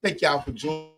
Thank y'all for joining.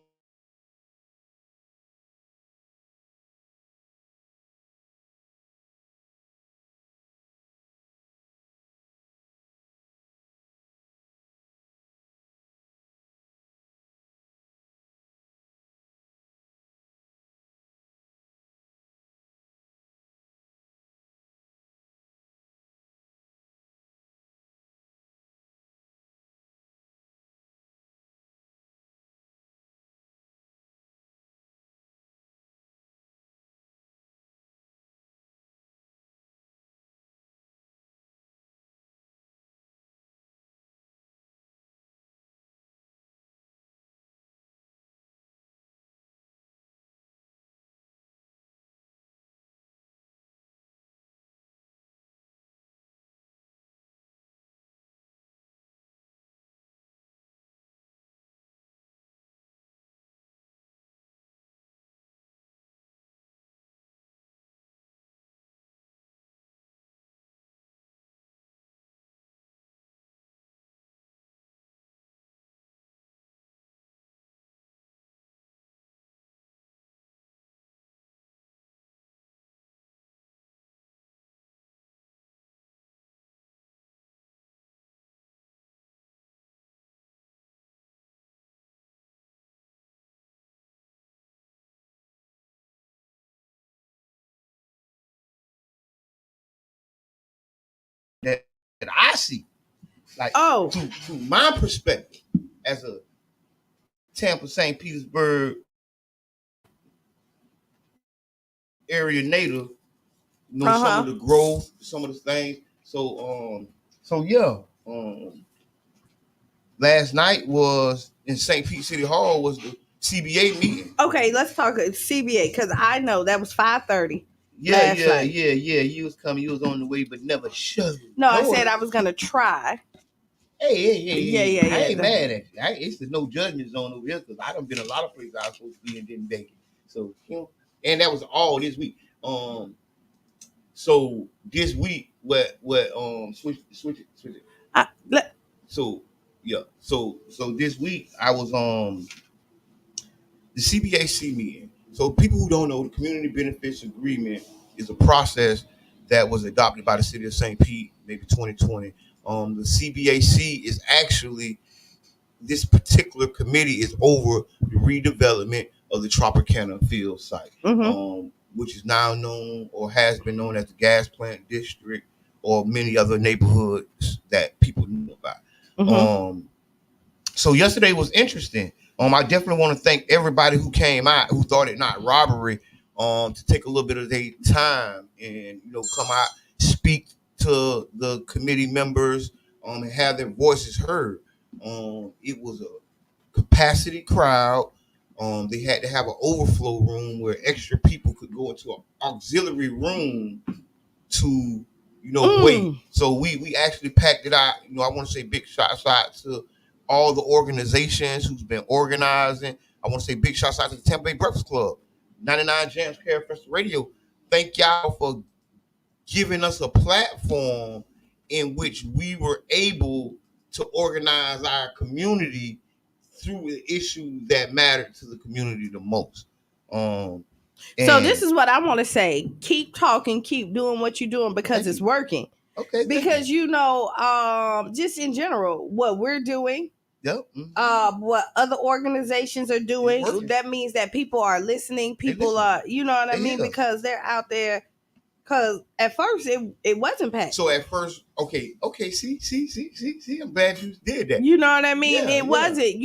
That I see, like to my perspective as a Tampa, St. Petersburg area native, some of the growth, some of the things. So yeah, last night was in St. Pete City Hall was the CBA meeting. Okay, let's talk CBA because I know that was 5:30. Yeah. You was coming, you was on the way, but never shut. No, I said I was gonna try. Hey. Yeah. I ain't mad at you. It's no judgment zone over here because I done been a lot of places I was supposed to be and didn't make it. So and that was all this week. So this week, switch it. So yeah, so this week I was the CBAC meeting. So people who don't know, the Community Benefits Agreement is a process that was adopted by the city of St. Pete, maybe 2020. The CBAC is actually, this particular committee is over the redevelopment of the Tropicana field site, which is now known or has been known as the gas plant district or many other neighborhoods that people know about. So yesterday was interesting. I definitely want to thank everybody who came out, who thought it not robbery, to take a little bit of their time and come out, speak to the committee members, and have their voices heard. It was a capacity crowd. They had to have an overflow room where extra people could go into an auxiliary room to wait. So we actually packed it out. I want to say big shots out to all the organizations who's been organizing. I want to say big shots out to the Tampa Bay Breakfast Club, 99 Jams Care Festival Radio. Thank y'all for giving us a platform in which we were able to organize our community through the issues that mattered to the community the most. So this is what I want to say. Keep talking, keep doing what you're doing because it's working. Okay. Because just in general, what we're doing, yep. What other organizations are doing, that means that people are listening. People are, you know what I mean? Because they're out there. Because at first it wasn't packed. So at first, okay. See. I'm glad you did that. You know what I mean? It wasn't.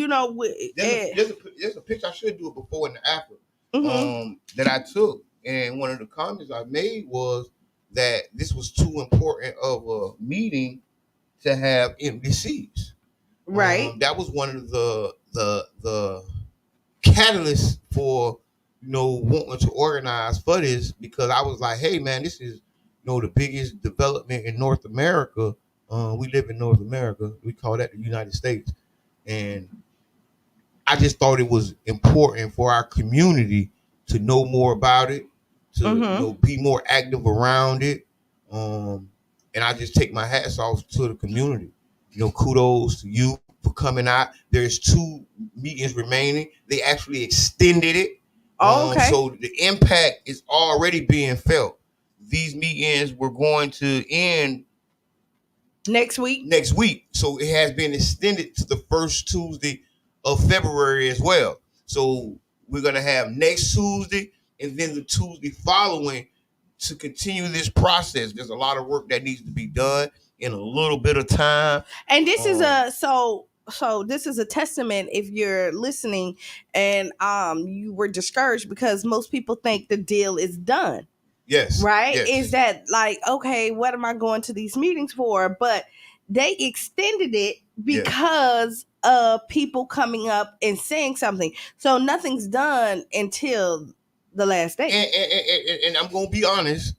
There's a picture. I should do it before and after. That I took, and one of the comments I made was that this was too important of a meeting to have empty seats. Right. That was one of the catalysts for wanting to organize for this, because I was like, hey man, this is the biggest development in North America. We live in North America. We call that the United States, and I just thought it was important for our community to know more about it, to be more active around it. And I just take my hats off to the community. Kudos to you for coming out. There's 2 meetings remaining. They actually extended it. Okay. So the impact is already being felt. These meetings were going to end next week. So it has been extended to the first Tuesday of February as well. So we're going to have next Tuesday and then the Tuesday following to continue this process. There's a lot of work that needs to be done in a little bit of time. And this is so this is a testament if you're listening and you were discouraged because most people think the deal is done. Yes. Right? Yes. Is that like, okay, what am I going to these meetings for? But they extended it because of people coming up and saying something. So nothing's done until the last day. And I'm gonna be honest.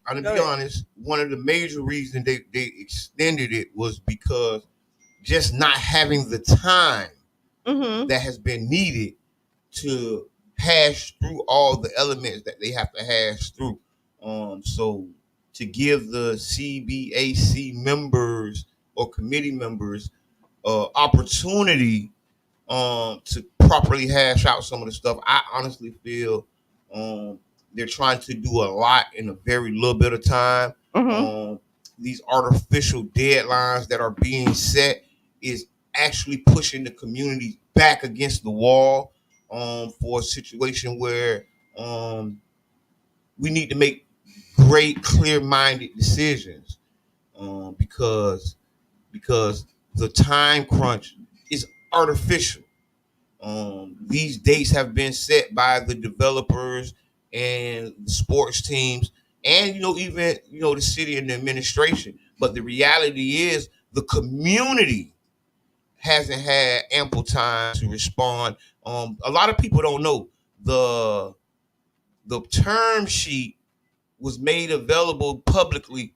One of the major reasons they extended it was because just not having the time that has been needed to hash through all the elements that they have to hash through. So to give the CBAC members or committee members opportunity to properly hash out some of the stuff, I honestly feel they're trying to do a lot in a very little bit of time. These artificial deadlines that are being set is actually pushing the community back against the wall for a situation where we need to make great, clear-minded decisions because the time crunch is artificial. These dates have been set by the developers and the sports teams and even the city and the administration. But the reality is the community hasn't had ample time to respond. A lot of people don't know the term sheet was made available publicly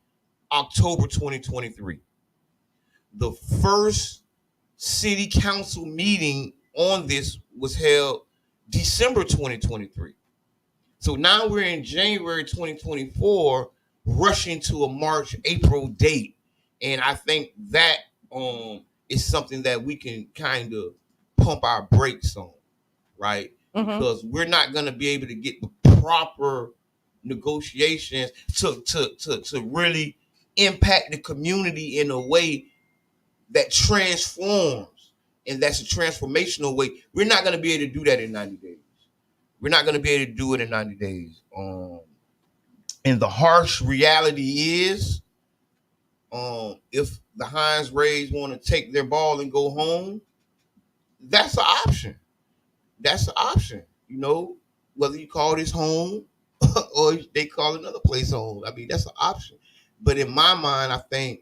October 2023. The first city council meeting on this was held December 2023. So now we're in January 2024, rushing to a March, April date. And I think that is something that we can kind of pump our brakes on, right? Because we're not going to be able to get the proper negotiations to really impact the community in a way that transforms. And that's a transformational way. We're not going to be able to do that in 90 days. We're not going to be able to do it in 90 days. And the harsh reality is, if the Heinz Rays want to take their ball and go home, that's an option. That's an option. Whether you call this home or they call another place home. I mean, that's an option. But in my mind, I think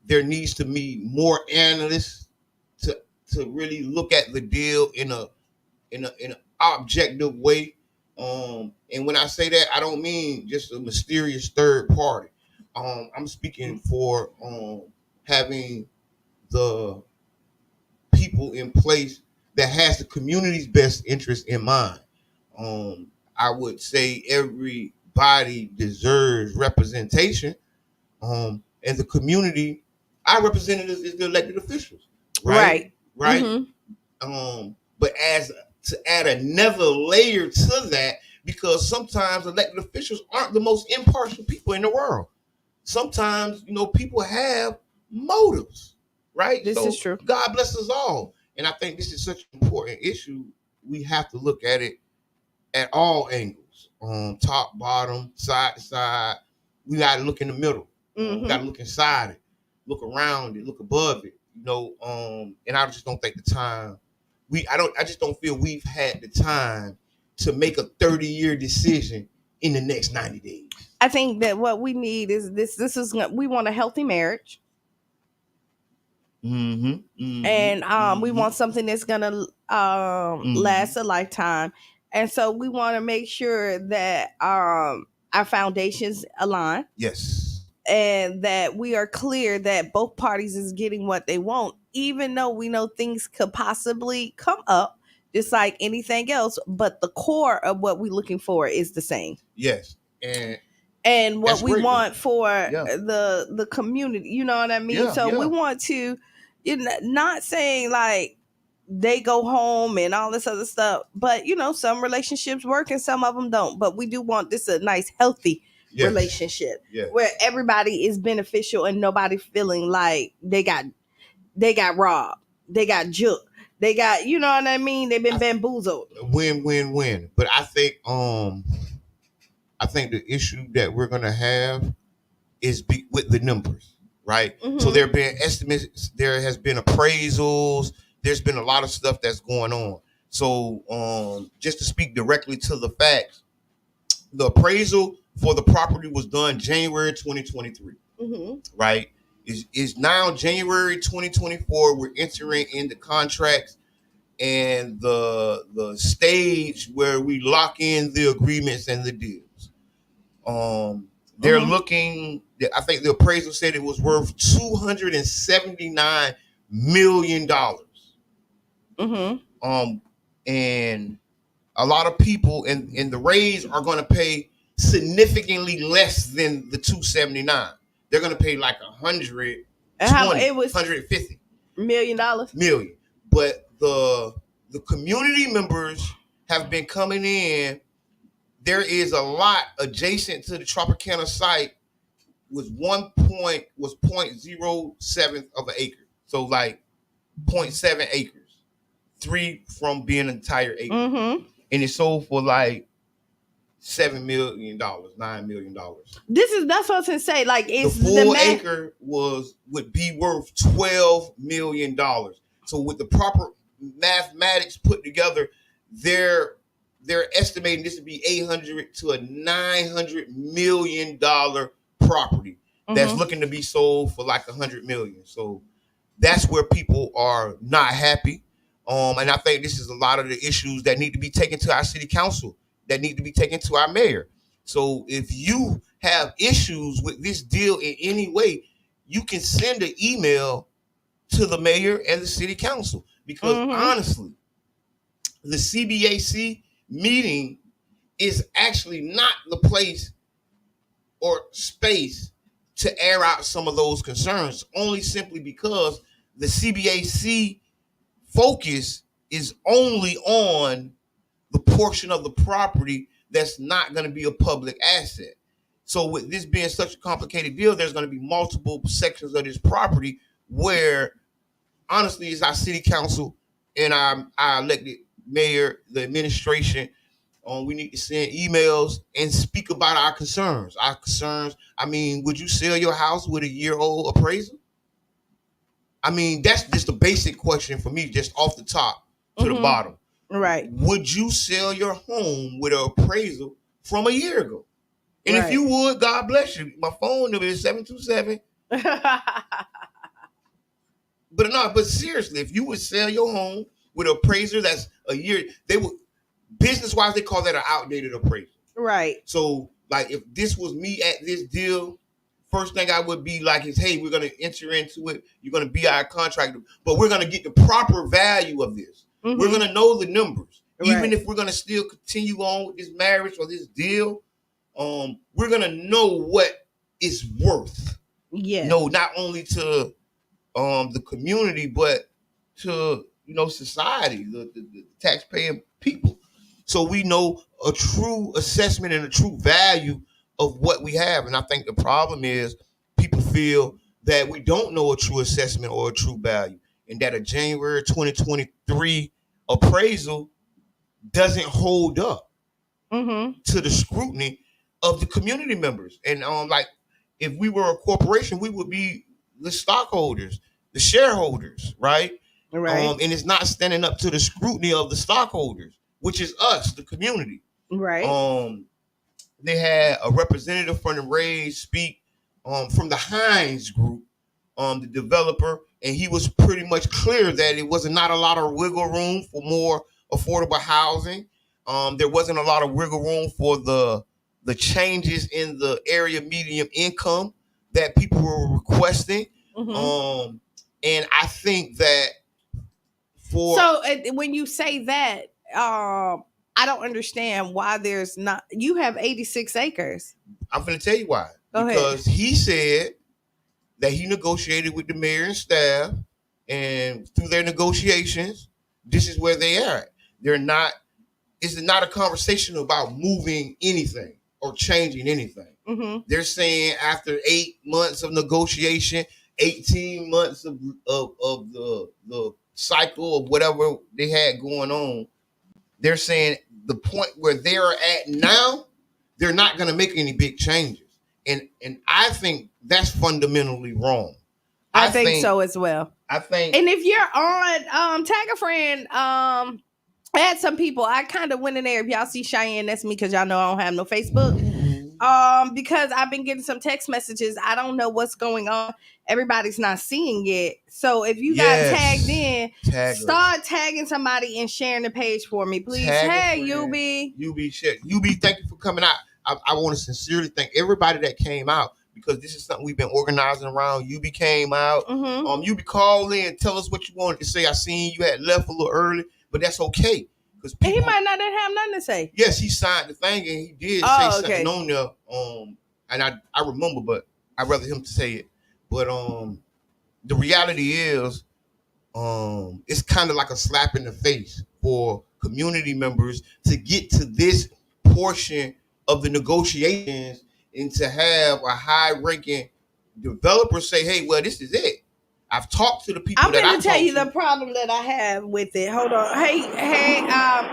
there needs to be more analysts to really look at the deal in an objective way. And when I say that, I don't mean just a mysterious third party. I'm speaking for having the people in place that has the community's best interest in mind. I would say everybody deserves representation. And the community, our representatives is the elected officials. Right. But to add another layer to that, because sometimes elected officials aren't the most impartial people in the world. Sometimes, people have motives, right? This is true. God bless us all. And I think this is such an important issue. We have to look at it at all angles, top, bottom, side to side. We got to look in the middle. We got to look inside it, look around it, look above it. And I just don't think the time. I just don't feel we've had the time to make a 30-year decision in the next 90 days. I think that what we need is we want a healthy marriage. And we want something that's gonna last a lifetime. And so we want to make sure that our foundations align. Yes. And that we are clear that both parties is getting what they want, even though we know things could possibly come up, just like anything else. But the core of what we're looking for is the same. Yes. And what we want for the community, you know what I mean? We want to not saying like they go home and all this other stuff, but some relationships work and some of them don't. But we do want this a nice, healthy relationship where everybody is beneficial and nobody feeling like they got robbed, they got juked, they got, you know what I mean? They've been bamboozled. Win. But I think the issue that we're gonna have is with the numbers, right? Mm-hmm. So there have been estimates, there has been appraisals, there's been a lot of stuff that's going on. So just to speak directly to the facts, the appraisal for the property was done January 2023, right? Is now January 2024. We're entering into contracts and the stage where we lock in the agreements and the deals. They're looking. I think the appraisal said it was worth $279 million. And a lot of people in the raise are going to pay significantly less than the 279. They're going to pay like 100. It was $150 million. But the community members have been coming in. There is a lot adjacent to the Tropicana site was 0.07 of an acre. So like 0.7 acres, 3 from being an entire acre. And it sold for like $7 million, $9 million. That's what I was gonna say. Like, it's the full acre would be worth $12 million. So with the proper mathematics put together, they're estimating this to be $800 to $900 million property that's looking to be sold for like $100 million. So that's where people are not happy. And I think this is a lot of the issues that need to be taken to our city council, that need to be taken to our mayor. So if you have issues with this deal in any way, you can send an email to the mayor and the city council. Because honestly, the CBAC meeting is actually not the place or space to air out some of those concerns, only simply because the CBAC focus is only on the portion of the property that's not going to be a public asset. So with this being such a complicated deal, there's going to be multiple sections of this property where, honestly, it's our city council and our elected mayor, the administration. We need to send emails and speak about our concerns. I mean, would you sell your house with a year-old appraisal? I mean, that's just a basic question for me, just off the top to the bottom. Right. Would you sell your home with an appraisal from a year ago? And if you would, God bless you. My phone number is 727. But seriously, if you would sell your home with an appraiser that's a year, they would, business-wise, they call that an outdated appraisal. Right. So, like, if this was me at this deal, first thing I would be like is, hey, we're going to enter into it. You're going to be our contractor, but we're going to get the proper value of this. We're going to know the numbers. Even if we're going to still continue on with this marriage or this deal, we're going to know what it's worth. Yeah. No, not only to the community, but to, society, the taxpaying people. So we know a true assessment and a true value of what we have. And I think the problem is people feel that we don't know a true assessment or a true value, and that a January 2023 appraisal doesn't hold up to the scrutiny of the community members. And like, if we were a corporation, we would be the stockholders, the shareholders, right? Right. And it's not standing up to the scrutiny of the stockholders, which is us, the community. Right. They had a representative from the Rays speak from the Hines Group, the developer, and he was pretty much clear that it was not a lot of wiggle room for more affordable housing. There wasn't a lot of wiggle room for the changes in the area median income that people were requesting. And I think that when you say that, I don't understand why there's not. You have 86 acres. I'm going to tell you why. Because he said that he negotiated with the mayor and staff and through their negotiations, this is where they are. They're not. It's not a conversation about moving anything or changing anything. Mm-hmm. They're saying after 8 months of negotiation, 18 months of the cycle of whatever they had going on, they're saying the point where they're at now, they're not going to make any big changes, and I think that's fundamentally wrong. I think so as well. I think, and if you're on tag a friend, I had some people. I kind of went in there. If y'all see Cheyenne, that's me, because y'all know I don't have no Facebook. Because I've been getting some text messages. I don't know what's going on. Everybody's not seeing it. So if you got tagged in, start tagging somebody and sharing the page for me, please. Hey, UB, thank you for coming out. I want to sincerely thank everybody that came out, because this is something we've been organizing around. UB came out. Mm-hmm. UB called in, tell us what you wanted to say. I seen you had left a little early, but that's okay. He might not have nothing to say. Yes, he signed the thing and he did say something on there. And I remember, but I'd rather him to say it. But the reality is, it's kind of like a slap in the face for community members to get to this portion of the negotiations and to have a high-ranking developer say, "Hey, well, this is it." I've talked to the people. I'm going to tell you the problem that I have with it. Hold on. Hey,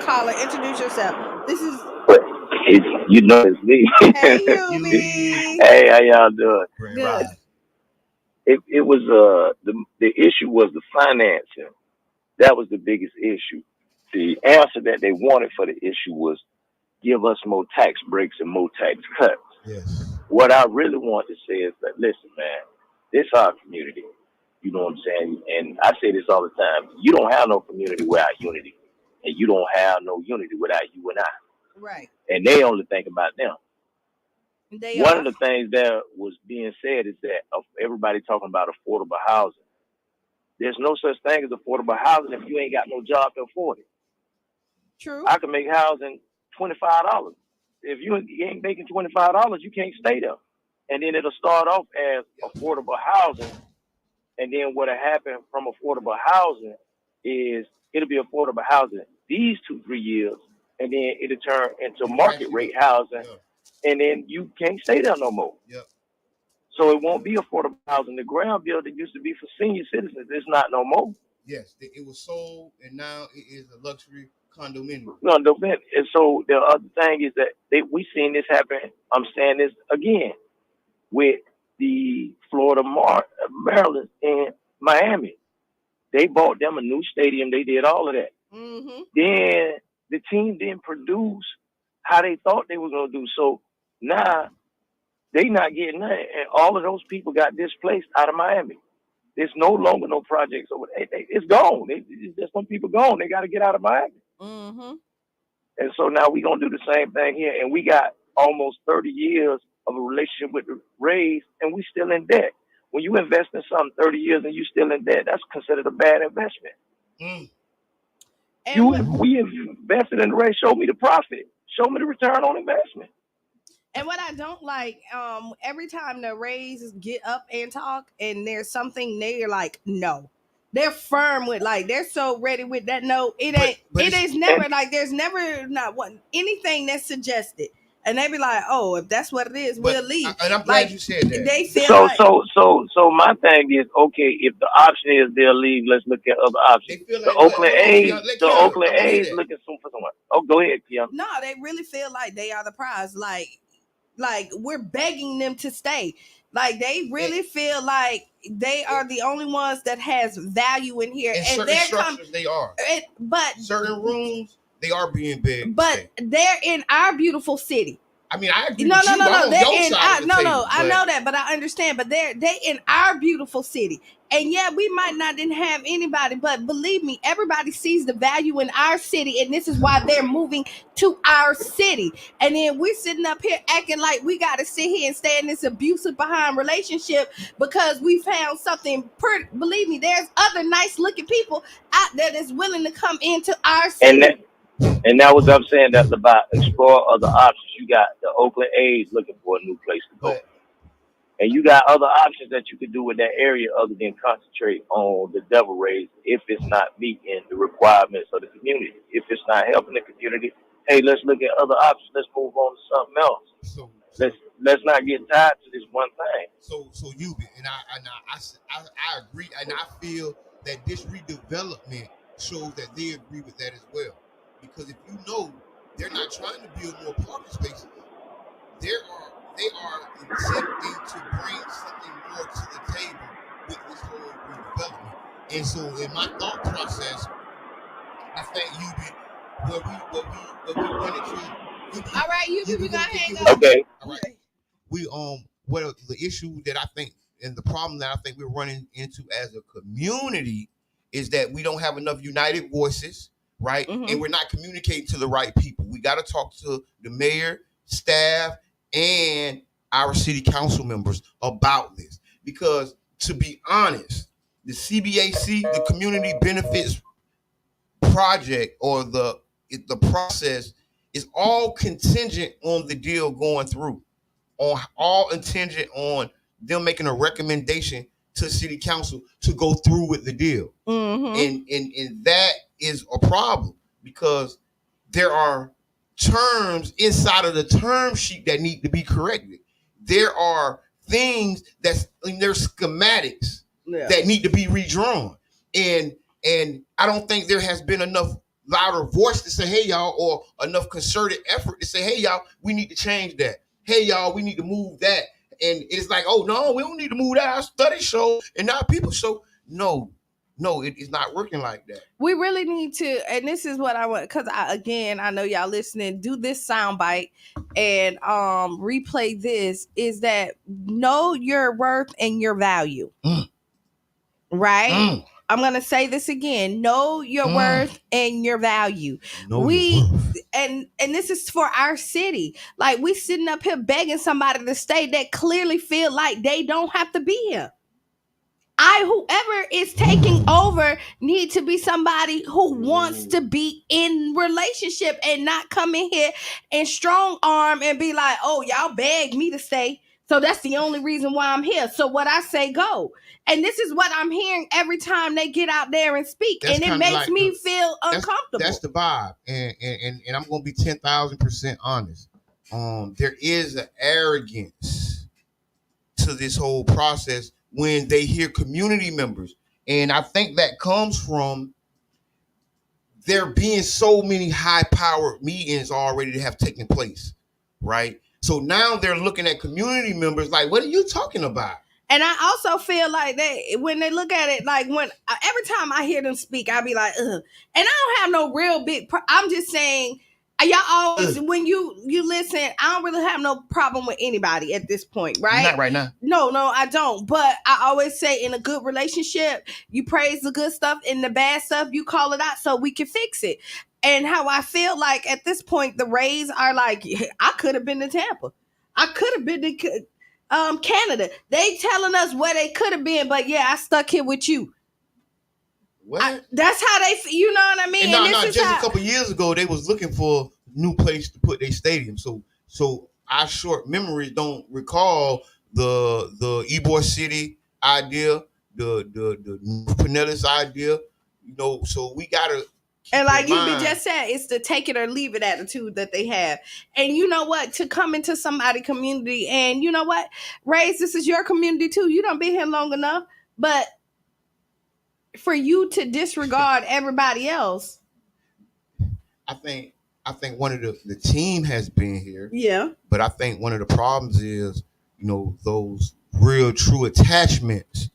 caller, introduce yourself. This is. You know it's me. Hey, Yubi. Hey, how y'all doing? Good. It was the issue was the financing. That was the biggest issue. The answer that they wanted for the issue was give us more tax breaks and more tax cuts. Yes. What I really want to say is that, listen, man, this is our community. You know what I'm saying? And I say this all the time. You don't have no community without unity. And you don't have no unity without you and I. Right. And they only think about them. One of the things that was being said is that everybody talking about affordable housing. There's no such thing as affordable housing if you ain't got no job to afford it. True. I can make housing $25. If you ain't making $25, you can't stay there. And then it'll start off as affordable housing. And then what'll happen from affordable housing is it'll be affordable housing these 2-3 years, and then it'll turn into market rate housing, and then you can't stay there no more. Yep. So it won't be affordable housing. The ground bill that used to be for senior citizens, it's not no more. Yes, it was sold, and now it is a luxury condominium. No, and so the other thing is that we seen this happen. I'm saying this again with the Florida Maryland and Miami. They bought them a new stadium. They did all of that. Mm-hmm. Then the team didn't produce how they thought they were going to do. So now they not getting that. And all of those people got displaced out of Miami. There's no longer no projects over there. It's gone. There's some people gone. They got to get out of Miami. Mm-hmm. And so now we're going to do the same thing here. And we got almost 30 years of a relationship with the Rays, and we still in debt. When you invest in something 30 years and you still in debt, that's considered a bad investment. We invested in the Rays. Show me the profit. Show me the return on investment. And what I don't like, every time the Rays get up and talk and there's something, they're like, no. They're firm with, like, they're so ready with that no. There's never not one anything that's suggested. And they be like, oh, if that's what it is, we'll leave. And I'm glad you said that. They feel so my thing is, okay, if the option is they'll leave, let's look at other options. The Oakland A's looking for someone. Oh, go ahead, Keon. No, they really feel like they are the prize. Like we're begging them to stay. Like they really feel like they are the only ones that has value in here. In certain structures, they are. But certain rooms, they are being big. But they're in our beautiful city. I mean, I agree with you. I know that, but I understand. But they in our beautiful city, and yeah, we might not didn't have anybody, but believe me, everybody sees the value in our city, and this is why they're moving to our city. And then we're sitting up here acting like we got to sit here and stay in this abusive behind relationship because we found something. Believe me, there's other nice looking people out there that's willing to come into our city. And that was I'm saying that's about explore other options. You got the Oakland A's looking for a new place to go. And you got other options that you could do with that area other than concentrate on the devil rays if it's not meeting the requirements of the community. If it's not helping the community, hey, let's look at other options. Let's move on to something else. Let's not get tied to this one thing. So you and I agree, and I feel that this redevelopment shows that they agree with that as well. Because if you know, they're not trying to build more parking spaces. They are attempting to bring something more to the table with this whole redevelopment. And so, in my thought process, I think what we run into. All right, we gotta hang up. Okay. All right. Well, the issue that I think and the problem that I think we're running into as a community is that we don't have enough united voices, right? Mm-hmm. And we're not communicating to the right people. We got to talk to the mayor, staff, and our city council members about this. Because to be honest, the CBAC, the Community Benefits Project, or the process is all contingent on the deal going through, on all contingent on them making a recommendation to city council to go through with the deal. Mm-hmm. And that is a problem because there are terms inside of the term sheet that need to be corrected. There are things there's schematics that need to be redrawn. And I don't think there has been enough louder voice to say, hey, y'all, or enough concerted effort to say, hey, y'all, we need to change that. Hey, y'all, we need to move that. And it's like, oh, no, we don't need to move that. Our studies show and our people show. No, it's not working like that. We really need to, and this is what I want, because I know y'all listening, do this soundbite and replay this, is that know your worth and your value. Right? I'm gonna say this again. Know your worth and your value. And this is for our city. Like, we sitting up here begging somebody to stay that clearly feel like they don't have to be here. Whoever is taking over need to be somebody who wants to be in relationship and not come in here and strong arm and be like, oh, y'all begged me to stay, so that's the only reason why I'm here. So what I say, go. And this is what I'm hearing every time they get out there and speak. And it makes me feel uncomfortable. That's the vibe. And I'm going to be 10,000% honest. There is an arrogance to this whole process when they hear community members. And I think that comes from there being so many high-powered meetings already that have taken place, right? So now they're looking at community members like, what are you talking about? And I also feel like when they look at it, like every time I hear them speak, I be like, ugh. And I don't have no real big, I'm just saying, y'all always, when you listen, I don't really have no problem with anybody at this point, right? Not right now. No, I don't. But I always say, in a good relationship, you praise the good stuff, and the bad stuff, you call it out so we can fix it. And how I feel like at this point, the Rays are like, I could have been to Tampa. I could have been to Canada. They telling us where they could have been, but yeah, I stuck here with you. That's how they, you know what I mean? And just a couple years ago, they was looking for a new place to put their stadium. So our short memories don't recall the Ybor City idea, the Pinellas idea. You know, so we gotta. And like you just said, it's the take it or leave it attitude that they have. And you know what? To come into somebody's community, and you know what? Rays, this is your community too. You don't been here long enough. But for you to disregard everybody else. I think one of the team has been here. Yeah. But I think one of the problems is, you know, those real true attachments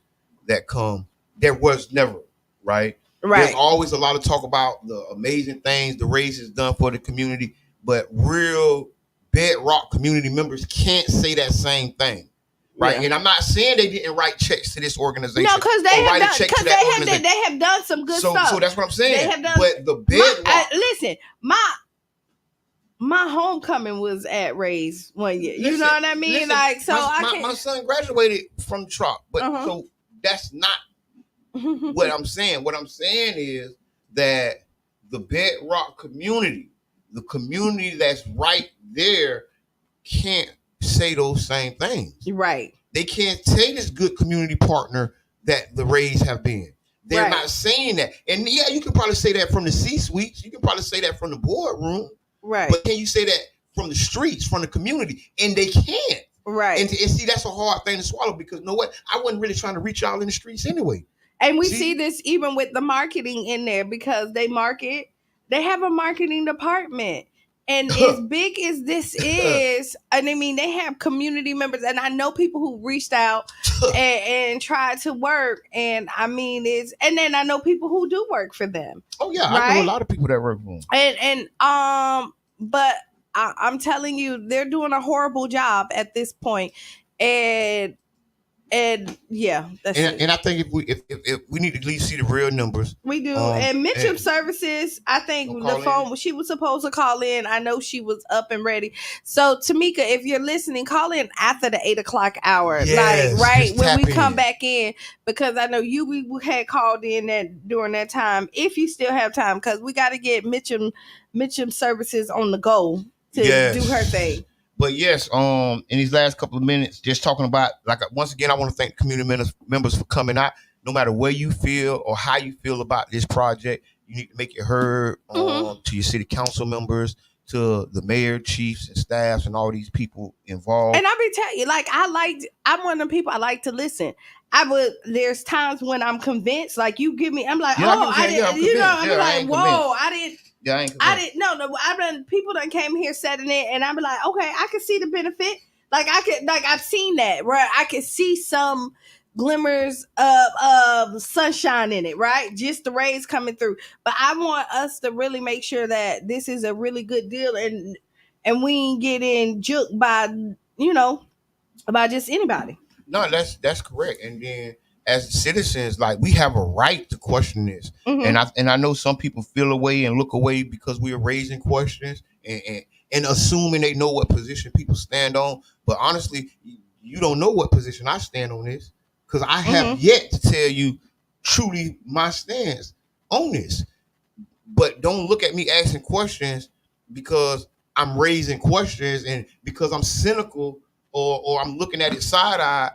that come. There was never, right? Right. There's always a lot of talk about the amazing things the Rays has done for the community, but real bedrock community members can't say that same thing, right? Yeah. And I'm not saying they didn't write checks to this organization. No, because they have done some good stuff. So that's what I'm saying. They have done. But the bedrock. Listen, my homecoming was at Rays one year. You know what I mean? My son graduated from Trop, but so that's not. What I'm saying is that the bedrock community, the community that's right there, can't say those same things. Right. they can't say this good community partner that the Rays have been. They're Right. not saying that. And yeah, you can probably say that from the C-suites. You can probably say that from the boardroom. Right. But can you say that from the streets, from the community? And they can't. Right. And see, that's a hard thing to swallow because you know what? I wasn't really trying to reach y'all in the streets anyway. And we see this even with the marketing in there because they have a marketing department. And as big as this is, and I mean, they have community members, and I know people who reached out and tried to work. And I mean, and then I know people who do work for them. Oh yeah, right? I know a lot of people that work for them. But I'm telling you, they're doing a horrible job at this point. And yeah, that's it. And I think if we need to at least see the real numbers. We do. And Mitchum Services, I think the phone, she was supposed to call in. I know she was up and ready. So Tamika, if you're listening, call in after the 8:00 hour. Yes, like right when we come in. back in, because I know we had called in during that time. If you still have time, because we got to get Mitchum Services on the go to do her thing. But yes, in these last couple of minutes, just talking about, like, once again, I want to thank community members for coming out. No matter where you feel or how you feel about this project, you need to make it heard to your city council members, to the mayor, chiefs, and staffs, and all these people involved. And I'll be telling you, like, I'm one of the people I like to listen. There's times when I'm convinced, like, you give me, I'm like, I didn't, whoa, I didn't. Yeah, I didn't know. People done came here setting it, and I'm like, okay, I can see the benefit. I've seen that, right? I can see some glimmers of sunshine in it, right? Just the rays coming through. But I want us to really make sure that this is a really good deal, and we ain't getting juked by by just anybody. No, that's correct. And then, as citizens, like, we have a right to question this. And I know some people feel away and look away because we are raising questions and assuming they know what position people stand on. But honestly, you don't know what position I stand on this, because I have yet to tell you truly my stance on this. But don't look at me asking questions because I'm raising questions and because I'm cynical or I'm looking at it side-eye,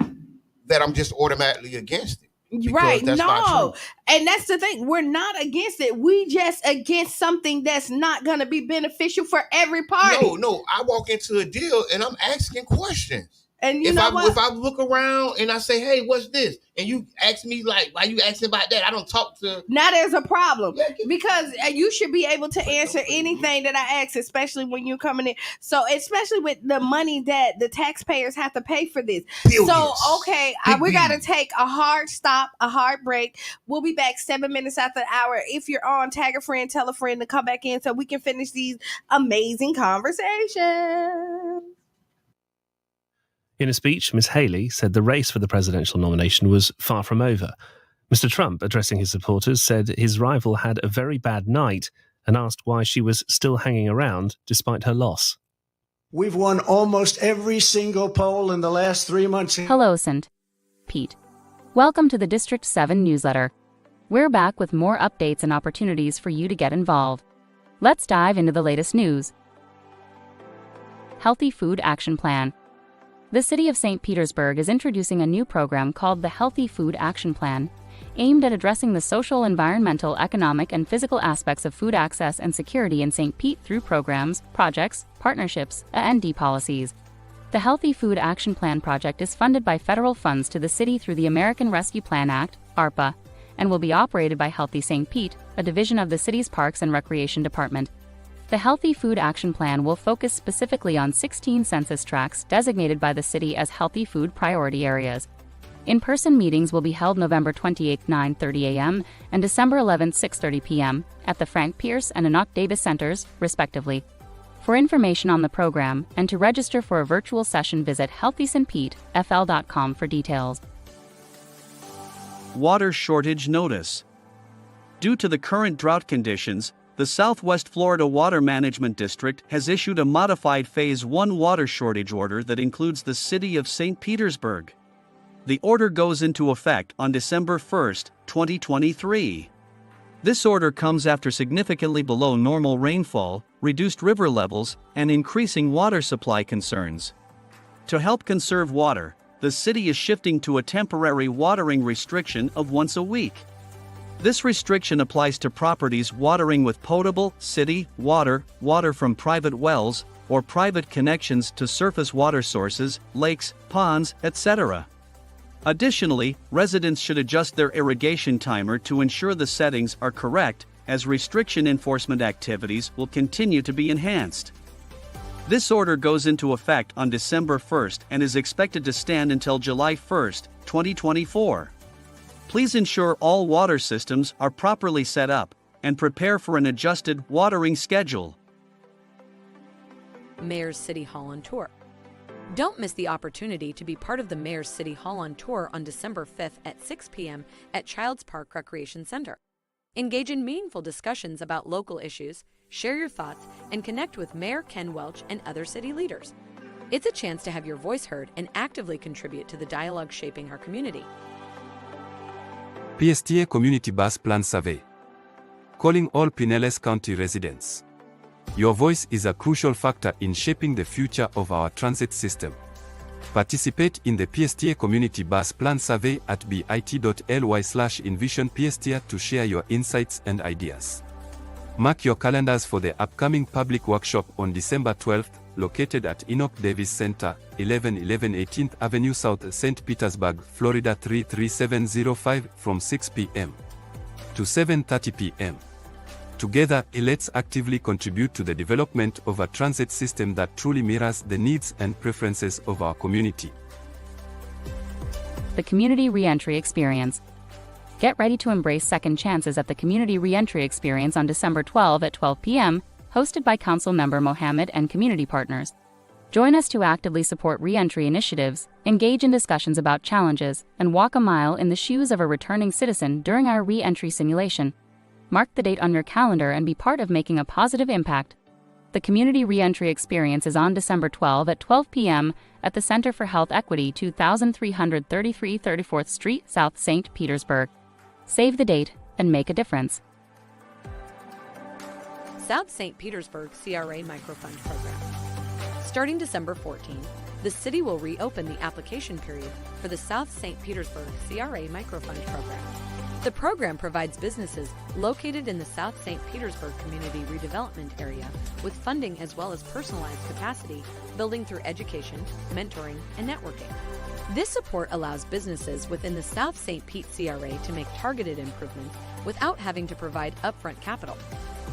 that I'm just automatically against it. Right. No. And that's the thing. We're not against it. We just against something that's not going to be beneficial for every party. No. I walk into a deal and I'm asking questions. And if I look around and I say, hey, what's this? And you ask me, like, why you asking about that? I don't talk to. Now there's a problem, because you should be able to answer anything that I ask, especially when you're coming in. So especially with the money that the taxpayers have to pay for this. Billions. So, okay, we got to take a hard stop, a hard break. We'll be back 7 minutes after the hour. If you're on, tag a friend, tell a friend to come back in so we can finish these amazing conversations. In a speech, Ms. Haley said the race for the presidential nomination was far from over. Mr. Trump, addressing his supporters, said his rival had a very bad night and asked why she was still hanging around despite her loss. We've won almost every single poll in the last 3 months. Hello, St. Pete. Welcome to the District 7 newsletter. We're back with more updates and opportunities for you to get involved. Let's dive into the latest news. Healthy Food Action Plan. The City of St. Petersburg is introducing a new program called the Healthy Food Action Plan, aimed at addressing the social, environmental, economic, and physical aspects of food access and security in St. Pete through programs, projects, partnerships, and policies. The Healthy Food Action Plan project is funded by federal funds to the city through the American Rescue Plan Act, ARPA, and will be operated by Healthy St. Pete, a division of the city's Parks and Recreation Department. The Healthy Food Action Plan will focus specifically on 16 census tracts designated by the city as healthy food priority areas. In-person meetings will be held November 28, 9:30 a.m. and December 11, 6:30 p.m. at the Frank Pierce and Enoch Davis Centers, respectively. For information on the program and to register for a virtual session, visit healthystpetefl.com for details. Water shortage notice. Due to the current drought conditions, the Southwest Florida Water Management District has issued a modified Phase 1 water shortage order that includes the city of St. Petersburg. The order goes into effect on December 1, 2023. This order comes after significantly below normal rainfall, reduced river levels, and increasing water supply concerns. To help conserve water, the city is shifting to a temporary watering restriction of once a week. This restriction applies to properties watering with potable, city, water, water from private wells, or private connections to surface water sources, lakes, ponds, etc. Additionally, residents should adjust their irrigation timer to ensure the settings are correct, as restriction enforcement activities will continue to be enhanced. This order goes into effect on December 1st and is expected to stand until July 1st, 2024. Please ensure all water systems are properly set up and prepare for an adjusted watering schedule. Mayor's City Hall on Tour. Don't miss the opportunity to be part of the Mayor's City Hall on Tour on December 5th at 6 p.m. at Childs Park Recreation Center. Engage in meaningful discussions about local issues, share your thoughts, and connect with Mayor Ken Welch and other city leaders. It's a chance to have your voice heard and actively contribute to the dialogue shaping our community. PSTA Community Bus Plan Survey. Calling all Pinellas County residents. Your voice is a crucial factor in shaping the future of our transit system. Participate in the PSTA Community Bus Plan Survey at bit.ly/envisionpsta to share your insights and ideas. Mark your calendars for the upcoming public workshop on December 12th, located at Enoch Davis Center, 1111 18th Avenue South, St. Petersburg, Florida 33705, from 6 p.m. to 7:30 p.m. Together, let's actively contribute to the development of a transit system that truly mirrors the needs and preferences of our community. The Community Reentry Experience. Get ready to embrace second chances at the Community Reentry Experience on December 12 at 12 p.m., hosted by Council Member Mohammed and community partners. Join us to actively support reentry initiatives, engage in discussions about challenges, and walk a mile in the shoes of a returning citizen during our reentry simulation. Mark the date on your calendar and be part of making a positive impact. The Community Reentry Experience is on December 12 at 12 p.m. at the Center for Health Equity, 2333 34th Street, South St. Petersburg. Save the date and make a difference. South St. Petersburg CRA Microfund Program. Starting December 14, the city will reopen the application period for the South St. Petersburg CRA Microfund Program. The program provides businesses located in the South St. Petersburg Community Redevelopment Area with funding as well as personalized capacity building through education, mentoring, and networking. This support allows businesses within the South St. Pete CRA to make targeted improvements without having to provide upfront capital.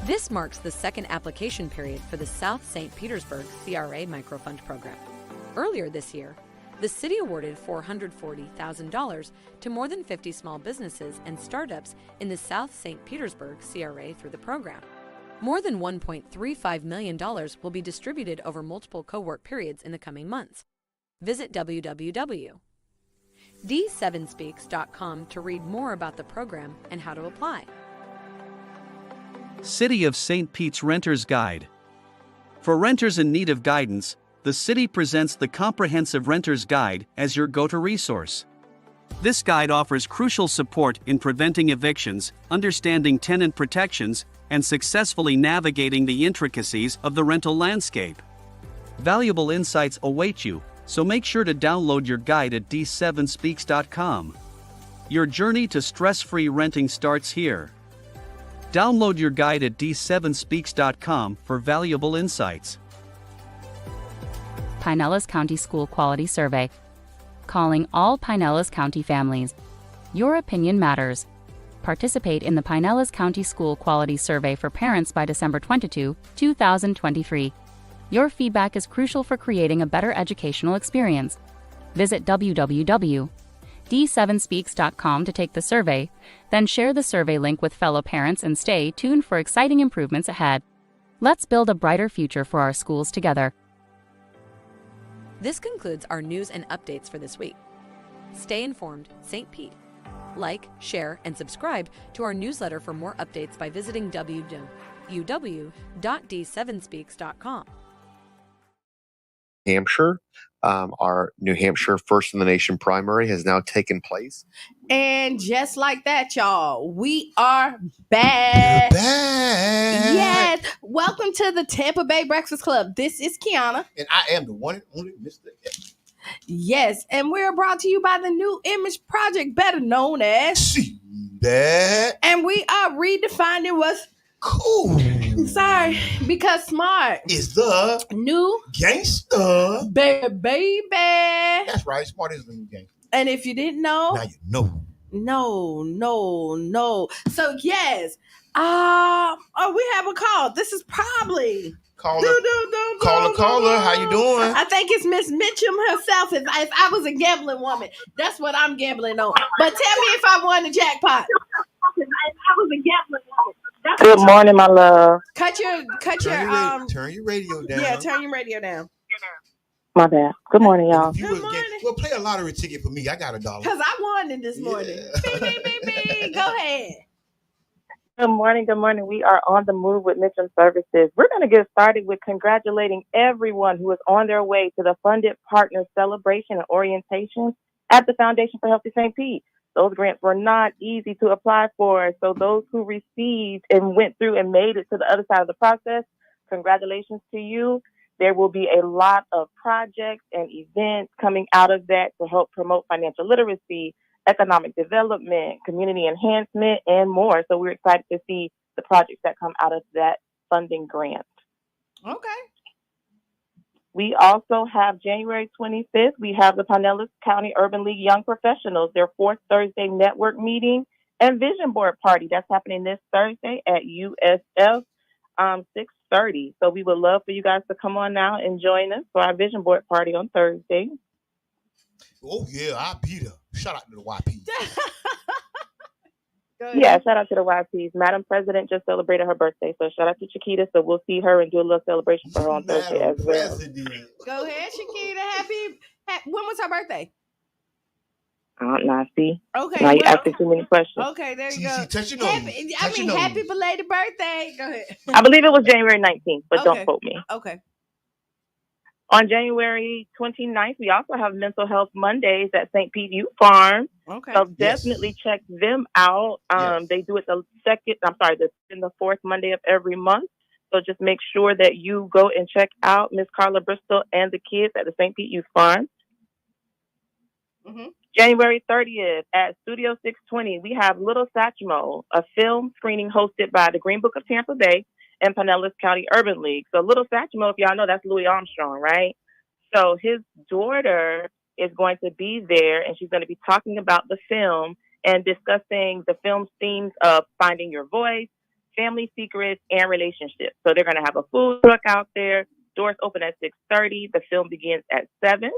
This marks the second application period for the South St. Petersburg CRA Microfund Program. Earlier this year, the city awarded $440,000 to more than 50 small businesses and startups in the South St. Petersburg CRA through the program. More than $1.35 million will be distributed over multiple co-work periods in the coming months. Visit www.d7speaks.com to read more about the program and how to apply. City of St. Pete's Renter's Guide. For renters in need of guidance, the city presents the Comprehensive Renter's Guide as your go-to resource. This guide offers crucial support in preventing evictions, understanding tenant protections, and successfully navigating the intricacies of the rental landscape. Valuable insights await you, so make sure to download your guide at d7speaks.com. Your journey to stress-free renting starts here. Download your guide at d7speaks.com for valuable insights. Pinellas County School Quality Survey. Calling all Pinellas County families. Your opinion matters. Participate in the Pinellas County School Quality Survey for parents by December 22, 2023. Your feedback is crucial for creating a better educational experience. Visit www.d7speaks.com to take the survey, then share the survey link with fellow parents and stay tuned for exciting improvements ahead. Let's build a brighter future for our schools together. This concludes our news and updates for this week. Stay informed, St. Pete. Like, share, and subscribe to our newsletter for more updates by visiting www.d7speaks.com. Hampshire. Our New Hampshire First in the Nation primary has now taken place. And just like that, y'all, we are back. We're back. Yes. Welcome to the Tampa Bay Breakfast Club. This is Kiana. And I am the one and only Mr. X. Yes, and we're brought to you by the New Image Project, better known as CBAC. And we are redefining what's cool. Sorry, because smart is the new gangster. Baby. That's right. Smart is the new gangster. And if you didn't know, now you know. No. So yes, we have a call. This is probably caller. How you doing? I think it's Miss Mitchum herself. If I was a gambling woman, that's what I'm gambling on. But tell me if I won the jackpot. If I was a gambling woman. Good morning, my love. Turn your radio down. Yeah, turn your radio down. My bad. Good morning, y'all. Good morning. Well, play a lottery ticket for me. I got $1. Because I won it this morning. Beep. Go ahead. Good morning. We are on the move with Mitchum Services. We're going to get started with congratulating everyone who is on their way to the Funded Partner Celebration and Orientation at the Foundation for Healthy St. Pete. Those grants were not easy to apply for. So those who received and went through and made it to the other side of the process, congratulations to you. There will be a lot of projects and events coming out of that to help promote financial literacy, economic development, community enhancement, and more. So we're excited to see the projects that come out of that funding grant. Okay. We also have January 25th, we have the Pinellas County Urban League Young Professionals, their 4th Thursday network meeting and vision board party. That's happening this Thursday at USF 6:30. So we would love for you guys to come on now and join us for our vision board party on Thursday. Oh, yeah, I'll be there. Shout out to the YP. Yeah, shout out to the YPs. Madam President just celebrated her birthday, so shout out to Chiquita. So we'll see her and do a little celebration for her on Thursday as well. Go ahead, Chiquita. Happy. When was her birthday? See. Okay. Now you're asking too many questions. Okay, there you go. Happy belated birthday. Go ahead. I believe it was January 19th, but don't quote me. Okay. On January 29th, we also have Mental Health Mondays at St. Pete Youth Farm. Okay. So definitely check them out. They do it the 4th Monday of every month. So just make sure that you go and check out Miss Carla Bristol and the kids at the St. Pete Youth Farm. Mm-hmm. January 30th at Studio 620, we have Little Satchmo, a film screening hosted by the Green Book of Tampa Bay and Pinellas County Urban League. So Little Satchmo, if y'all know, that's Louis Armstrong, right? So his daughter is going to be there, and she's going to be talking about the film and discussing the film's themes of finding your voice, family secrets, and relationships. So they're going to have a food truck out there. Doors open at 6:30. The film begins at 7.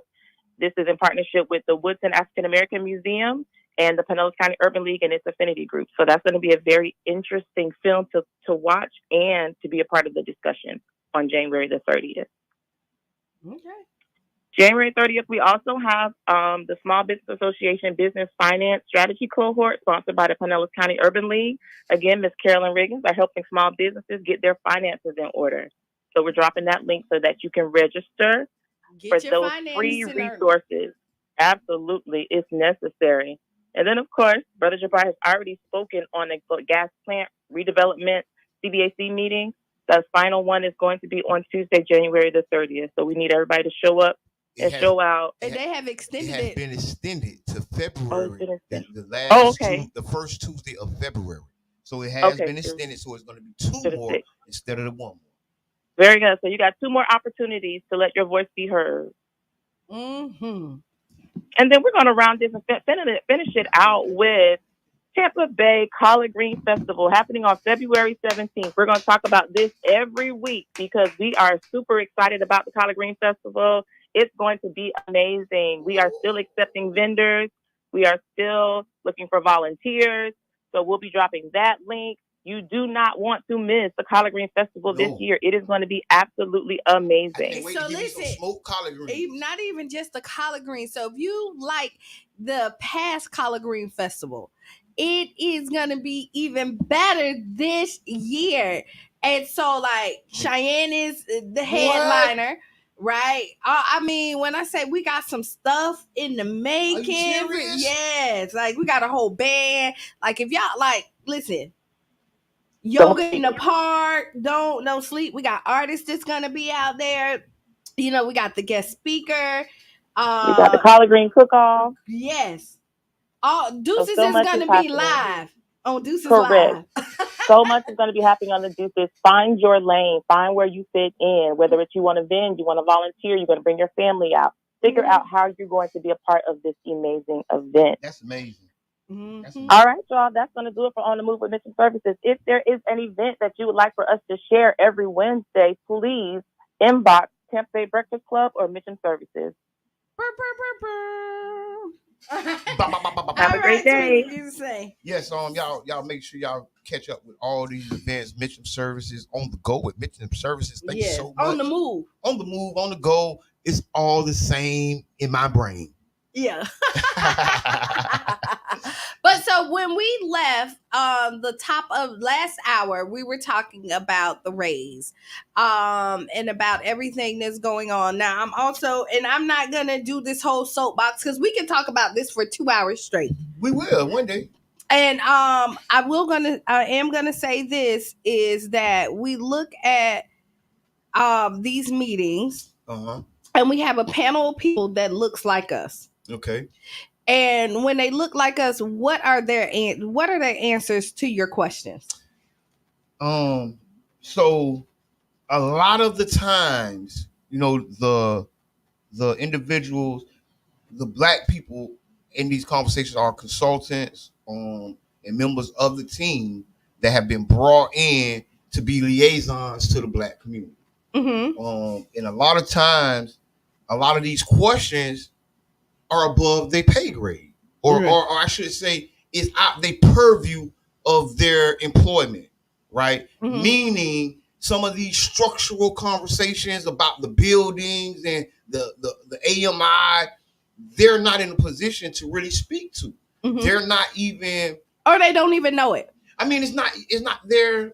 This is in partnership with the Woodson African American Museum and the Pinellas County Urban League and its affinity group. So that's going to be a very interesting film to watch and to be a part of the discussion on January the 30th. Okay. January 30th, we also have the Small Business Association Business Finance Strategy Cohort sponsored by the Pinellas County Urban League. Again, Ms. Carolyn Riggins are helping small businesses get their finances in order. So we're dropping that link so that you can register for those free resources. Absolutely, it's necessary. And then, of course, Brother Jabbar has already spoken on the gas plant redevelopment CBAC meeting. The final one is going to be on Tuesday, January the 30th. So we need everybody to show up and show out. And they have extended it. It has been extended to February. The first Tuesday of February. So it has been extended. So it's going to be 2 more instead of the 1 more. Very good. So you got 2 more opportunities to let your voice be heard. Mm-hmm. And then we're going to round this and finish it out with Tampa Bay Collard Green Festival happening on February 17th. We're going to talk about this every week because we are super excited about the Collard Green Festival. It's going to be amazing. We are still accepting vendors. We are still looking for volunteers. So we'll be dropping that link. You do not want to miss the Collard Green Festival this year. It is going to be absolutely amazing. So listen, smoked collard greens. Not even just the collard green. So if you like the past Collard Green Festival, it is going to be even better this year. And so like Cheyenne is the headliner. Right. I mean, when I say we got some stuff in the making, yes, like we got a whole band. Like if y'all listen, yoga in the park, don't sleep. We got artists that's gonna be out there. You know, we got the guest speaker. We got the collard green cook-off. Yes. Deuces so is much going is to be happening. live on Deuces Correct. Live. So much is going to be happening on the Deuces. Find your lane. Find where you fit in. Whether it's you want to vend, you want to volunteer, you're going to bring your family out. Figure out how you're going to be a part of this amazing event. That's amazing. All right, y'all. That's going to do it for On the Move with Mission Services. If there is an event that you would like for us to share every Wednesday, please inbox Tampa Bay Breakfast Club or Mission Services. Have a great day. Yes, y'all make sure y'all catch up with all these events. Mission Services on the go with Mission Services. Thank you so much. On the move, on the go. It's all the same in my brain. Yeah. But so when we left the top of last hour, we were talking about the raise and about everything that's going on. Now I'm not gonna do this whole soapbox because we can talk about this for 2 hours straight. We will one day. And I am gonna say this is that we look at these meetings and we have a panel of people that looks like us. Okay. And when they look like us, what are their answers to your questions? So a lot of the times, the individuals, the Black people in these conversations are consultants and members of the team that have been brought in to be liaisons to the Black community. And a lot of times, a lot of these questions are above their pay grade, or I should say, is out their purview of their employment, right? Meaning some of these structural conversations about the buildings and the AMI, they're not in a position to really speak to. They're not even, or they don't even know it. I mean, it's not their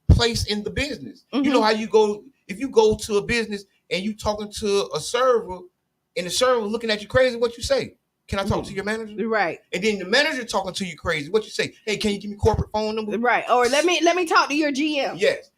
place in the business. You know how if you go to a business and you talking to a server, and the server looking at you crazy, what you say? Can I talk to your manager? Right. And then the manager talking to you crazy, what you say? Hey, can you give me corporate phone number? Right. Or let me talk to your GM. Yes.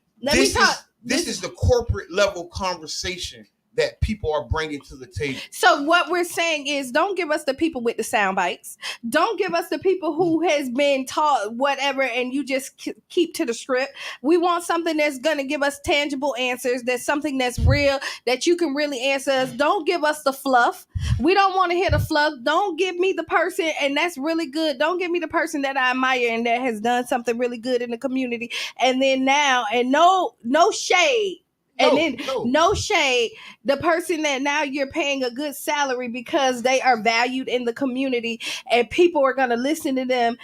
This is the corporate level conversation that people are bringing to the table. So what we're saying is, don't give us the people with the sound bites. Don't give us the people who has been taught whatever and you just keep to the script. We want something that's going to give us tangible answers. That's something that's real, that you can really answer us. Don't give us the fluff. We don't want to hear the fluff. Don't give me the person, and that's really good. Don't give me the person that I admire and that has done something really good in the community. And then now, and no shade. No shade, the person that now you're paying a good salary because they are valued in the community and people are going to listen to them,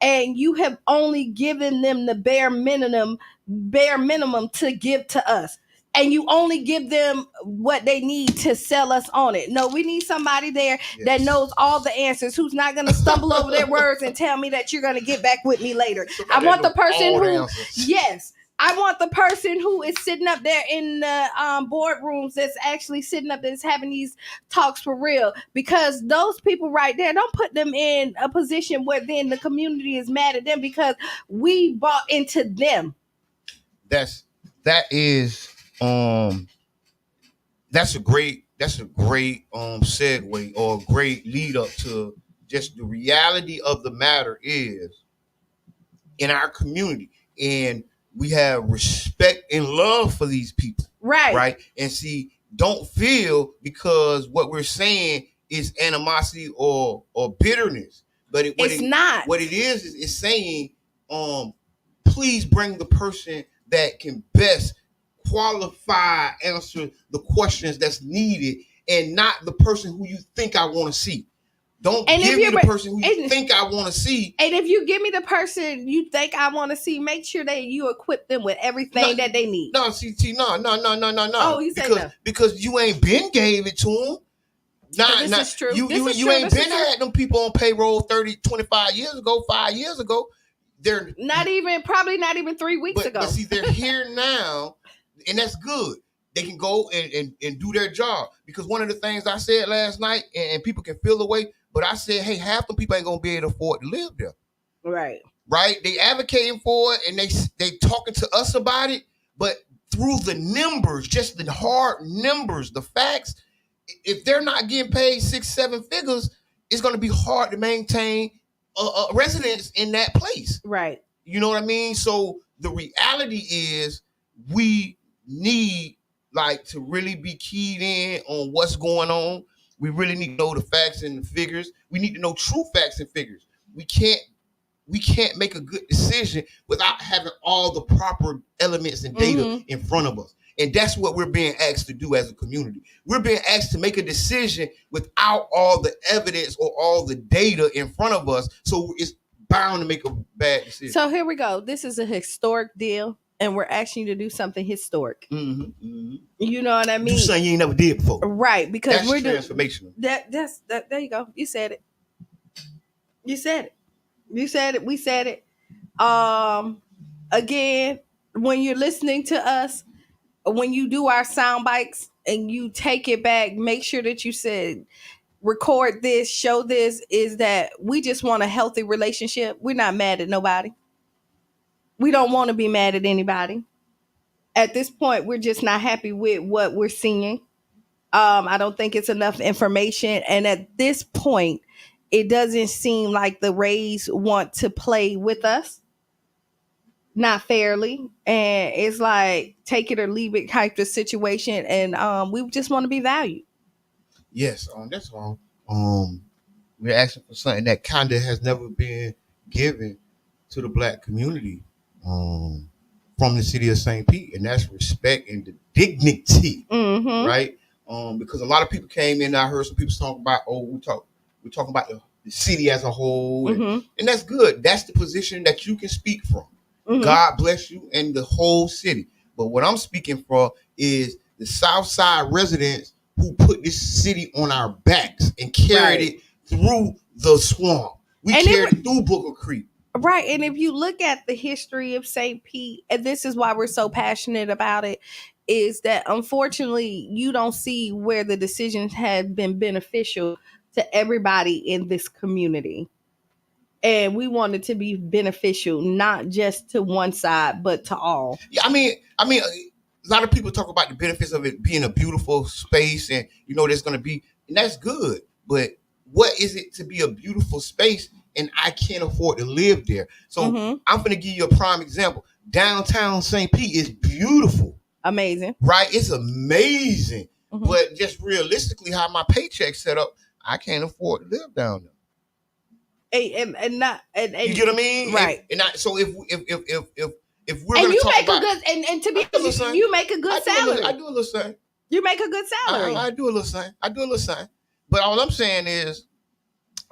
and you have only given them the bare minimum to give to us. And you only give them what they need to sell us on it. No, we need somebody there that knows all the answers, who's not going to stumble over their words and tell me that you're going to get back with me later. I want the person who, I want the person who is sitting up there in the boardrooms that's actually sitting up there that's having these talks for real. Because those people right there, don't put them in a position where then the community is mad at them because we bought into them. That's a great segue or a great lead up to just the reality of the matter is in our community, and we have respect and love for these people. Right. And see, don't feel because what we're saying is animosity or bitterness. But it's not. What it is saying, please bring the person that can best qualify, answer the questions that's needed, and not the person who you think I want to see. Don't give me the person who you think I want to see. And if you give me the person you think I want to see, make sure that you equip them with everything that they need. No, CT, no. Oh, you say no. Because you ain't been gave it to them. This is true. You ain't been had them people on payroll 25 years ago, 5 years ago. They're probably not even 3 weeks ago. But see, they're here now, and that's good. They can go and do their job. Because one of the things I said last night, and people can feel the way, but I said, hey, half the people ain't gonna be able to afford to live there. Right? They advocating for it, and they talking to us about it, but through the numbers, just the hard numbers, the facts, if they're not getting paid 6-7 figures, it's going to be hard to maintain a residence in that place. Right. You know what I mean? So the reality is we need like to really be keyed in on what's going on. We really need to know the facts and the figures. We need to know true facts and figures. We can't make a good decision without having all the proper elements and data in front of us. And that's what we're being asked to do as a community. We're being asked to make a decision without all the evidence or all the data in front of us. So it's bound to make a bad decision. So here we go. This is a historic deal, and we're asking you to do something historic. You know what I mean? Do something you ain't never did before. Right, because that's we're transformational. That's there you go. You said it. You said it. You said it. We said it. Again, when you're listening to us, when you do our sound bites and you take it back, make sure that you said, record this, show this, is that we just want a healthy relationship. We're not mad at nobody. We don't want to be mad at anybody. At this point, we're just not happy with what we're seeing. I don't think it's enough information. And at this point, it doesn't seem like the Rays want to play with us. Not fairly. And it's like take it or leave it type of situation. And we just want to be valued. Yes, that's wrong. We're asking for something that kind of has never been given to the Black community from the city of St. Pete, and that's respect and the dignity, right? Because a lot of people came in. I heard some people talk about, we're talking about the city as a whole, and that's good. That's the position that you can speak from. God bless you and the whole city. But what I'm speaking for is the South Side residents who put this city on our backs and carried it through the swamp. We carried it through Booker Creek. Right. And if you look at the history of St. Pete, and this is why we're so passionate about it, is that unfortunately you don't see where the decisions have been beneficial to everybody in this community. And we want it to be beneficial, not just to one side, but to all. Yeah, I mean, a lot of people talk about the benefits of it being a beautiful space, and there's going to be, and that's good. But what is it to be a beautiful space, and I can't afford to live there? So I'm going to give you a prime example. Downtown St. Pete is beautiful, amazing, right? It's amazing, but just realistically, how my paycheck's set up, I can't afford to live down there. And you get what I mean, right? So if we're and going you to talk make about, a good and to be honest, you make a good salary. I do a little something. You make a good salary. I do a little something. But all I'm saying is,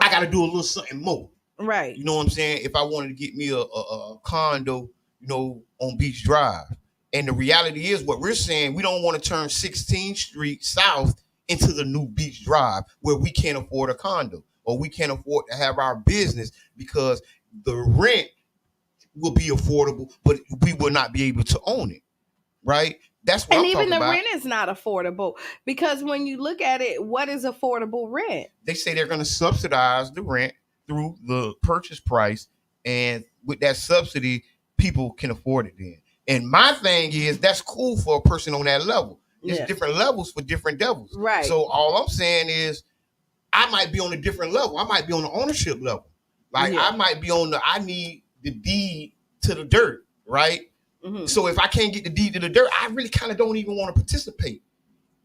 I got to do a little something more. Right. You know what I'm saying? If I wanted to get me a condo, on Beach Drive, and the reality is, what we're saying, we don't want to turn 16th Street South into the new Beach Drive, where we can't afford a condo. Or we can't afford to have our business because the rent will be affordable, but we will not be able to own it, right? That's what I'm talking about. And even the rent is not affordable, because when you look at it, what is affordable rent? They say they're going to subsidize the rent through the purchase price, and with that subsidy, people can afford it then. And my thing is, that's cool for a person on that level. There's different levels for different devils. Right. So all I'm saying is, I might be on a different level. I might be on the ownership level. Like I might be on I need the deed to the dirt, right? So if I can't get the deed to the dirt, I really kind of don't even want to participate.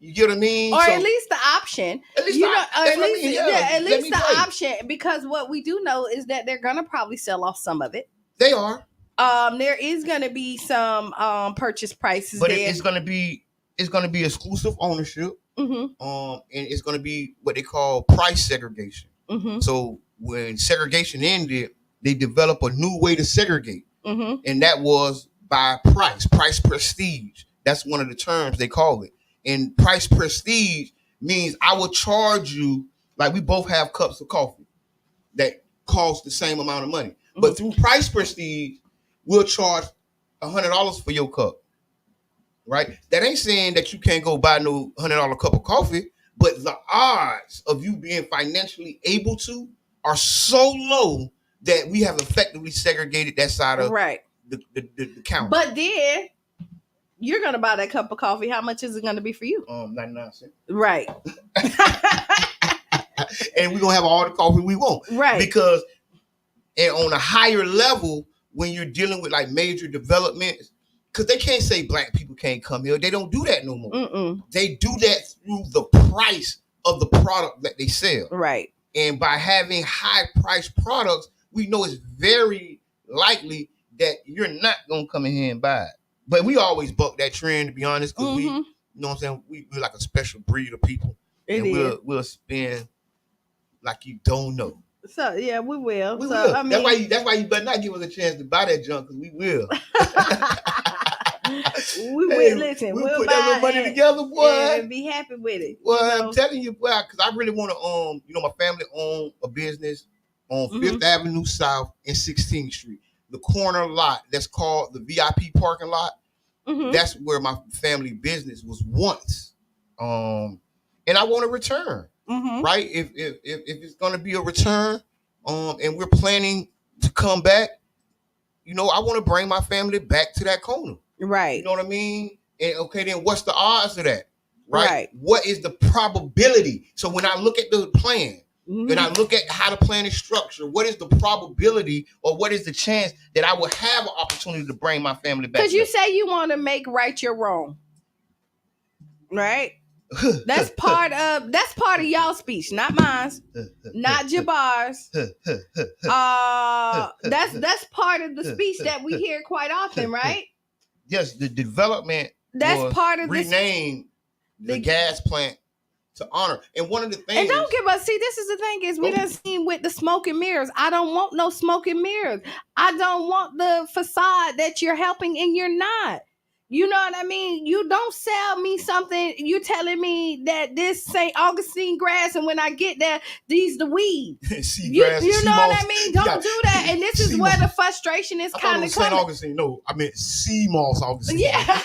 You get what I mean? Or at least the option. At least the option, because what we do know is that they're gonna probably sell off some of it. They are. There is gonna be some purchase prices, but there. It's gonna be exclusive ownership. And it's going to be what they call price segregation. So when segregation ended, they developed a new way to segregate, and that was by price prestige. That's one of the terms they call it. And price prestige means I will charge you, like we both have cups of coffee that cost the same amount of money, but through price prestige, we'll charge $100 for your cup. Right? That ain't saying that you can't go buy no $100 cup of coffee, but the odds of you being financially able to are so low that we have effectively segregated that side of the counter. But then you're gonna buy that cup of coffee. How much is it gonna be for you? 99 cents. Right. And we're gonna have all the coffee we want. Right. Because on a higher level, when you're dealing with like major developments, because they can't say black people can't come here. They don't do that no more. They do that through the price of the product that they sell. Right. And by having high priced products, we know it's very likely that you're not gonna come in here and buy it. But we always buck that trend, to be honest, because we, you know what I'm saying, we're like a special breed of people. We'll spend like you don't know. So yeah, we will. We so, will. I mean, that's why you better not give us a chance to buy that junk, because we will. we will. Listen, we'll put that little money together, boy, and be happy with it. Well, I'm telling you, boy, because I really want to, my family own a business on 5th Avenue South and 16th Street. The corner lot that's called the VIP parking lot. That's where my family business was once. And I want to return. Right? If it's gonna be a return, and we're planning to come back, I want to bring my family back to that corner. Right. You know what I mean? And okay, then what's the odds of that? Right? What is the probability? So when I look at the plan, and I look at how the plan is structured, what is the probability, or what is the chance that I will have an opportunity to bring my family back? Because you say you want to make right your wrong, right? That's part of y'all speech, not mine, not Jabbar's. That's part of the speech that we hear quite often, right? Yes, the development. That's part of rename the gas plant to honor. And one of the things, and don't give us, see, this is the thing, is we done seen with the smoke and mirrors. I don't want no smoke and mirrors. I don't want the facade that you're helping and you're not. You know what I mean? You don't sell me something. You telling me that this St. Augustine grass, and when I get there, these the weeds. You know what I mean? Don't do that. And this is where the frustration is kind of coming. St. Augustine. No, I meant sea moss Augustine. Yeah.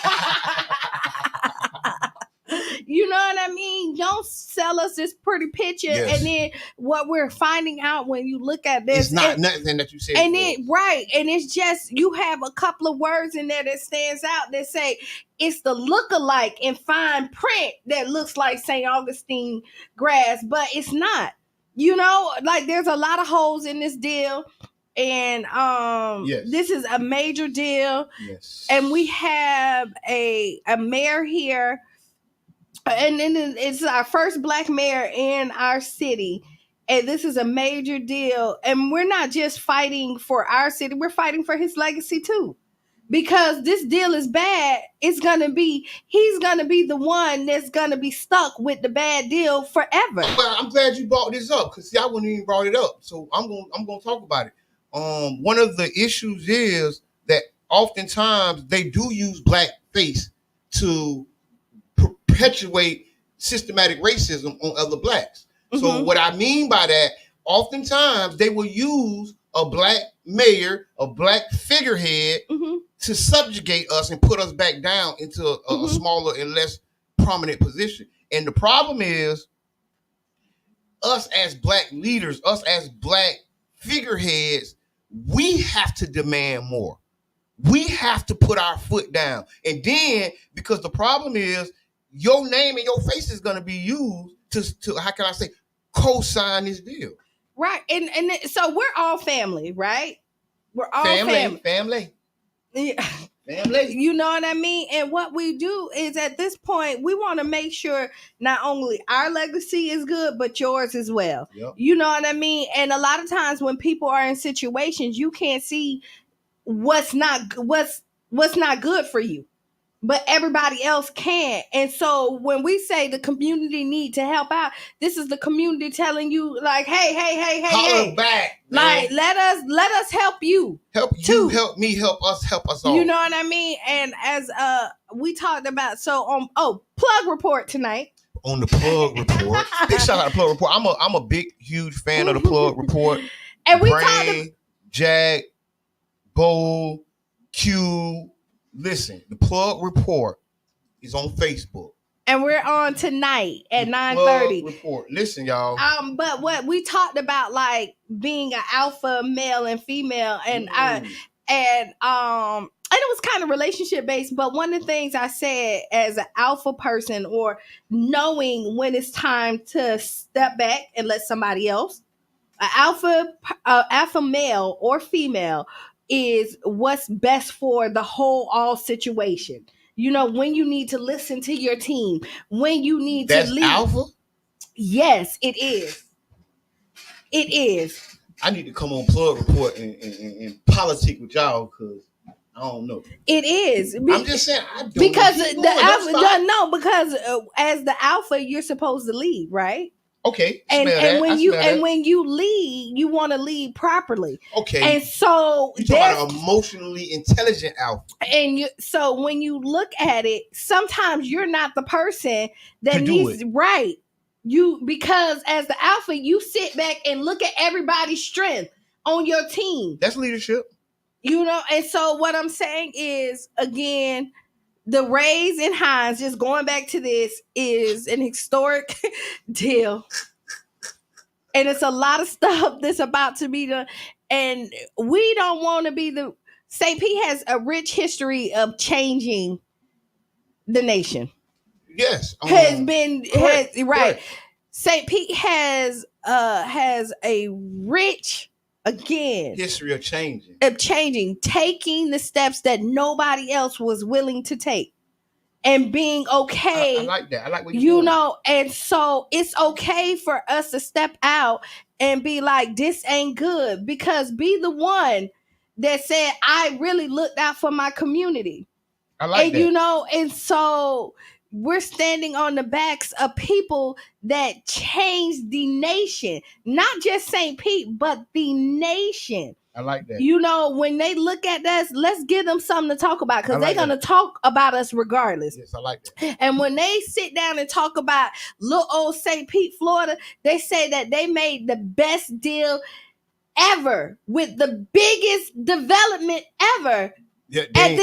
You know what I mean? Don't sell us this pretty picture, and then what we're finding out when you look at this, it's not nothing that you said. And and it's just, you have a couple of words in there that stands out that say it's the lookalike in fine print that looks like St. Augustine grass, but it's not. Like there's a lot of holes in this deal. And this is a major deal. Yes. And we have a mayor here. And then it's our first black mayor in our city. And this is a major deal. And we're not just fighting for our city. We're fighting for his legacy too. Because this deal is bad. He's going to be the one that's going to be stuck with the bad deal forever. Well, I'm glad you brought this up, because I wouldn't even brought it up. So I'm going to talk about it. One of the issues is that oftentimes they do use blackface to perpetuate systematic racism on other blacks. So what I mean by that, oftentimes they will use a black mayor, a black figurehead to subjugate us and put us back down into a smaller and less prominent position. And the problem is, us as black leaders, us as black figureheads, we have to demand more. We have to put our foot down. And then, because the problem is, your name and your face is going to be used to how can I say, co-sign this deal. Right. And so we're all family, right? We're all family. Yeah. Family. You know what I mean? And what we do is, at this point, we want to make sure not only our legacy is good, but yours as well. Yep. You know what I mean? And a lot of times when people are in situations, you can't see what's not good for you, but everybody else can. And so when we say the community need to help out, this is the community telling you, like, hey, back, like, let us help you. Help you, too. Help me, help us all. You know what I mean? And as we talked about, so plug report tonight. On the plug report. Big shout out to plug report. I'm a big, huge fan of the plug report. And we Brain, talked Jack, Bo, Q. Listen, the plug report is on Facebook. And we're on tonight at 9:30. Report. Listen, y'all. But what we talked about, like being an alpha male and female, and it was kind of relationship based, but one of the things I said as an alpha person, or knowing when it's time to step back and let somebody else, an alpha male or female, is what's best for the whole all situation. You know, when you need to listen to your team, when you need That's to lead. alpha? Yes, it is. It is. I need to come on Plug Report and politic with y'all because I don't know. It is. I'm just saying I don't because know. the alpha. Because as the alpha, you're supposed to lead, right? Okay. And when you lead, you want to lead properly. Okay. And so you're talking about an emotionally intelligent alpha. And so when you look at it, sometimes you're not the person that needs right. Because as the alpha, you sit back and look at everybody's strength on your team. That's leadership. You know, and so what I'm saying is, again, the Rays and Hines, just going back to this, is an historic deal. And it's a lot of stuff that's about to be done. And we don't want to be the... St. Pete has a rich history of changing the nation. Yes. Right. St. Pete has a rich, again, history of changing, taking the steps that nobody else was willing to take, and being okay. I like that. I like what you doing. know. And so it's okay for us to step out and be like, this ain't good, because be the one that said, I really looked out for my community. I like that. You know, and so we're standing on the backs of people that changed the nation, not just St. Pete, but the nation. I like that. You know, when they look at us, let's give them something to talk about, because they're going to talk about us regardless. Yes, I like that. And when they sit down and talk about little old St. Pete, Florida, they say that they made the best deal ever with the biggest development ever. Yeah, they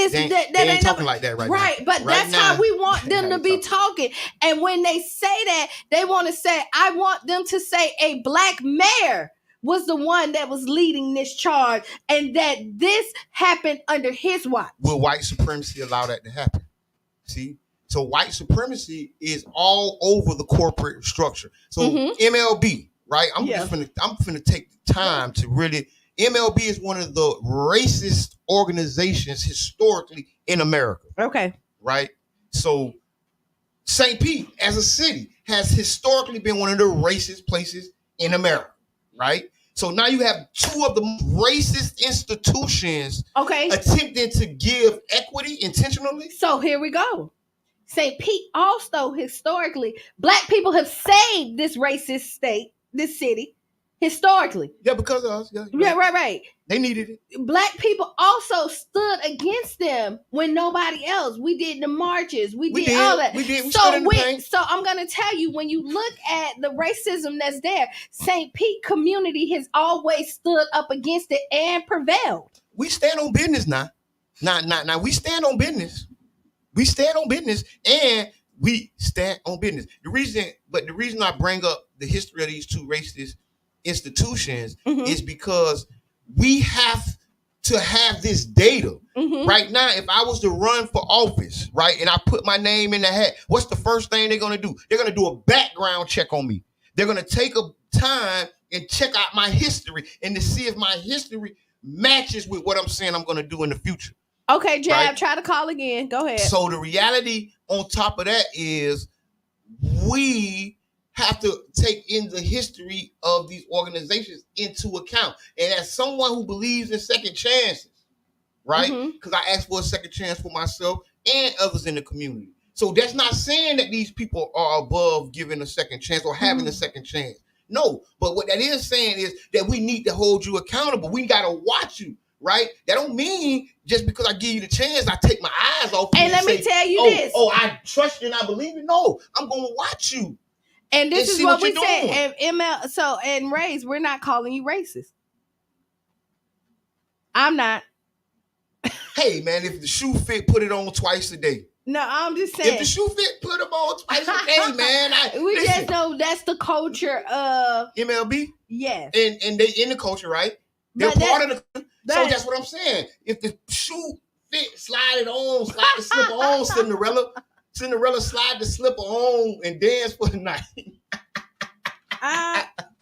ain't talking like that right now. Right, but that's how we want them to be talking. And when they say that, they want to say, I want them to say a black mayor was the one that was leading this charge, and that this happened under his watch. Will white supremacy allow that to happen? See? So white supremacy is all over the corporate structure. So MLB, right? I'm finna take the time to really... MLB is one of the racist organizations historically in America. Okay. Right? So St. Pete as a city has historically been one of the racist places in America. Right? So now you have two of the racist institutions attempting to give equity intentionally. So here we go. St. Pete also, historically, black people have saved this racist state, this city. Historically. Yeah, because of us. Yeah, right. They needed it. Black people also stood against them when nobody else. We did the marches. We did all that. So I'm going to tell you, when you look at the racism that's there, St. Pete community has always stood up against it and prevailed. We stand on business now. Now we stand on business. We stand on business, and we stand on business. The reason I bring up the history of these two racist institutions is because we have to have this data. Right now, if I was to run for office, right, and I put my name in the hat, what's the first thing they're going to do? They're going to do a background check on me. They're going to take a time and check out my history and to see if my history matches with what I'm saying I'm going to do in the future. Okay, Jab, try to call again. Go ahead. So the reality on top of that is we have to take in the history of these organizations into account. And as someone who believes in second chances, right? Because I asked for a second chance for myself and others in the community. So that's not saying that these people are above giving a second chance or having a second chance. No, but what that is saying is that we need to hold you accountable. We got to watch you, right? That don't mean just because I give you the chance, I take my eyes off you. And let me tell you this. Oh, I trust you and I believe you. No, I'm going to watch you. And this is what we said. And Rays, we're not calling you racist. I'm not. Hey, man, if the shoe fit, put it on twice a day. No, I'm just saying. If the shoe fit, put them on twice a day, man. Just know that's the culture of MLB. Yes. And they in the culture, right? They're part of the... So that's what I'm saying. If the shoe fit. Slide it on. Slide the slipper on, Cinderella. Cinderella slide the slipper on and dance for the night.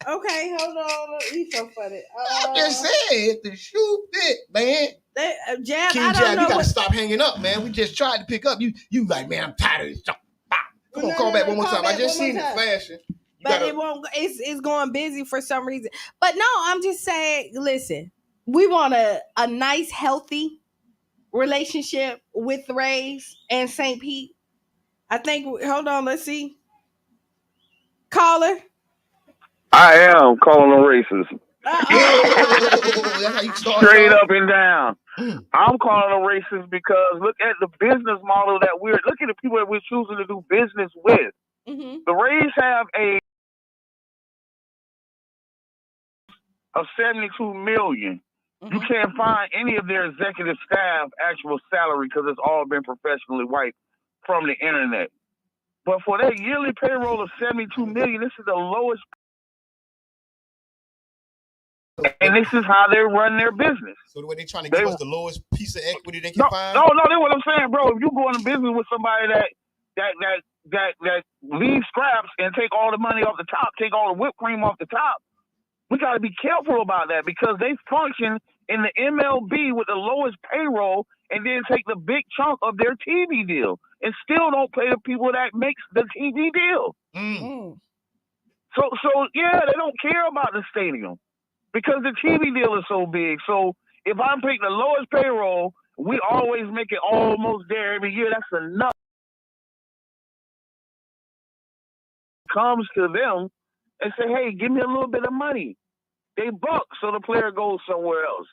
Okay, hold on. He's so funny. I'm just saying, if the shoe fit, man. Jab, King I don't Jab, know you gotta stop hanging up, man. We just tried to pick up. You like, man, I'm tired of this. Come on, call back one more time. I just seen it flashing. But it won't. It's going busy for some reason. But no, I'm just saying. Listen, we want a nice, healthy relationship with Rays and St. Pete. I think. Hold on. Let's see. Caller. I am calling them racist. Straight up and down. I'm calling them racist because look at the business model that look at the people that we're choosing to do business with. Mm-hmm. The Rays have of $72 million. Mm-hmm. You can't find any of their executive staff actual salary because it's all been professionally wiped from the internet. But for that yearly payroll of $72 million, this is the lowest. And this is how they run their business. So the way they're trying to give us the lowest piece of equity they can find? No, that's what I'm saying, bro. If you go into business with somebody that leaves scraps and take all the money off the top, take all the whipped cream off the top, we got to be careful about that because they function in the MLB with the lowest payroll and then take the big chunk of their TV deal and still don't pay the people that makes the TV deal. Mm. So yeah, they don't care about the stadium because the TV deal is so big. So if I'm picking the lowest payroll, we always make it almost there every year. That's enough. Comes to them and say, hey, give me a little bit of money. They buck, so the player goes somewhere else.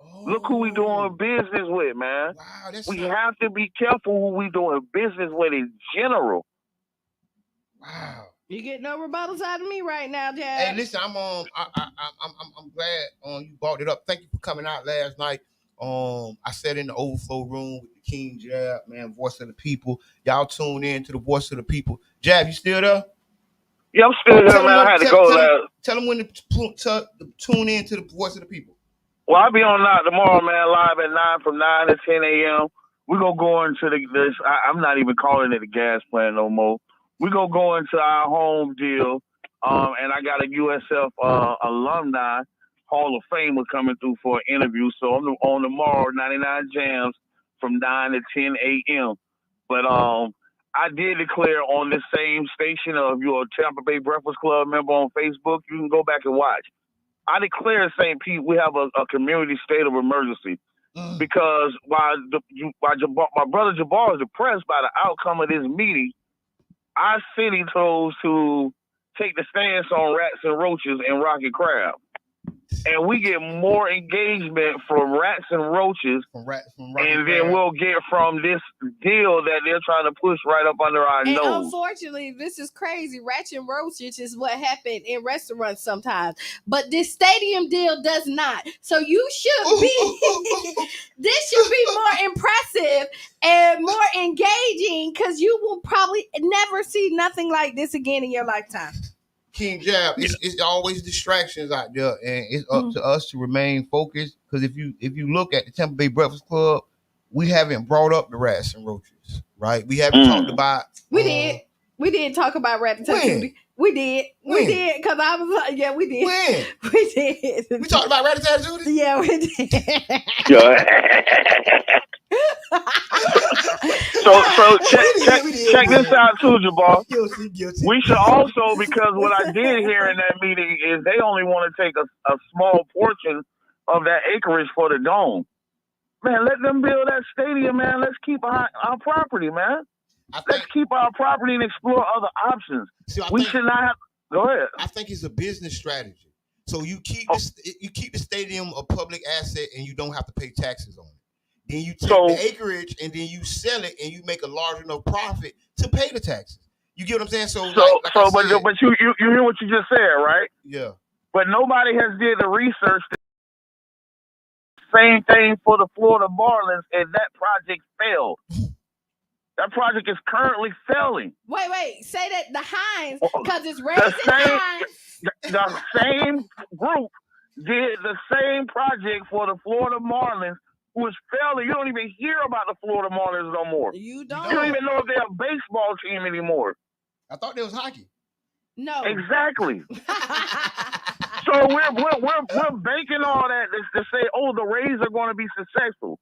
Oh. Look who we doing business with, man. Wow, we have to be careful who we doing business with in general. Wow. You get no rebuttals out of me right now, Jab. Hey, listen, I'm glad you brought it up. Thank you for coming out last night. I sat in the overflow room with the King Jab, man, voice of the people. Y'all tune in to the voice of the people. Jab, you still there? Yeah, I'm still here, man. I had to go. Tell them when to tune in to the voice of the people. Well, I'll be on tomorrow, man, live at 9 to 10 a.m. We're going to go into this. I'm not even calling it a gas plant no more. We're going to go into our home deal. And I got a USF alumni Hall of Famer coming through for an interview. So I'm on tomorrow, 99 Jams from 9 to 10 a.m. But I did declare on this same station, if you're a Tampa Bay Breakfast Club member on Facebook, you can go back and watch. I declared St. Pete, we have a community state of emergency because while my brother Jabbar is depressed by the outcome of this meeting, our city chose to take the stance on rats and roaches and rocket crab. And we get more engagement from rats and roaches, and then we'll get from this deal that they're trying to push right up under our nose. Unfortunately, this is crazy. Rats and roaches is what happened in restaurants sometimes, but this stadium deal does not. So you should be. This should be more impressive and more engaging because you will probably never see nothing like this again in your lifetime. King Jab, it's always distractions out there, and it's up to us to remain focused. Because if you look at the Tampa Bay Breakfast Club, we haven't brought up the rats and roaches, right? We haven't talked about. We did talk about Ratatouille. We did because I was like, yeah, we did. When we did, we talked about Ratatouille. Yeah, we did. So check this out too, Jabbar. Guilty. We should also, because what I did here in that meeting is they only want to take a small portion of that acreage for the dome. Man, let them build that stadium, man. Let's keep our property, man. Let's keep our property and explore other options. We should not have. Go ahead. I think it's a business strategy. So you keep the stadium a public asset, and you don't have to pay taxes on it. Then you take the acreage and then you sell it and you make a large enough profit to pay the taxes. You get what I'm saying? But you hear what you just said, right? Yeah. But nobody has did the research. Same thing for the Florida Marlins, and that project failed. That project is currently failing. Wait. Say that the Hines, because it's raising Hines. The same group did the same project for the Florida Marlins who is failing. You don't even hear about the Florida Marlins no more. You don't. You don't even know if they're a baseball team anymore. I thought there was hockey. No. Exactly. So we're banking all that to say, oh, the Rays are going to be successful.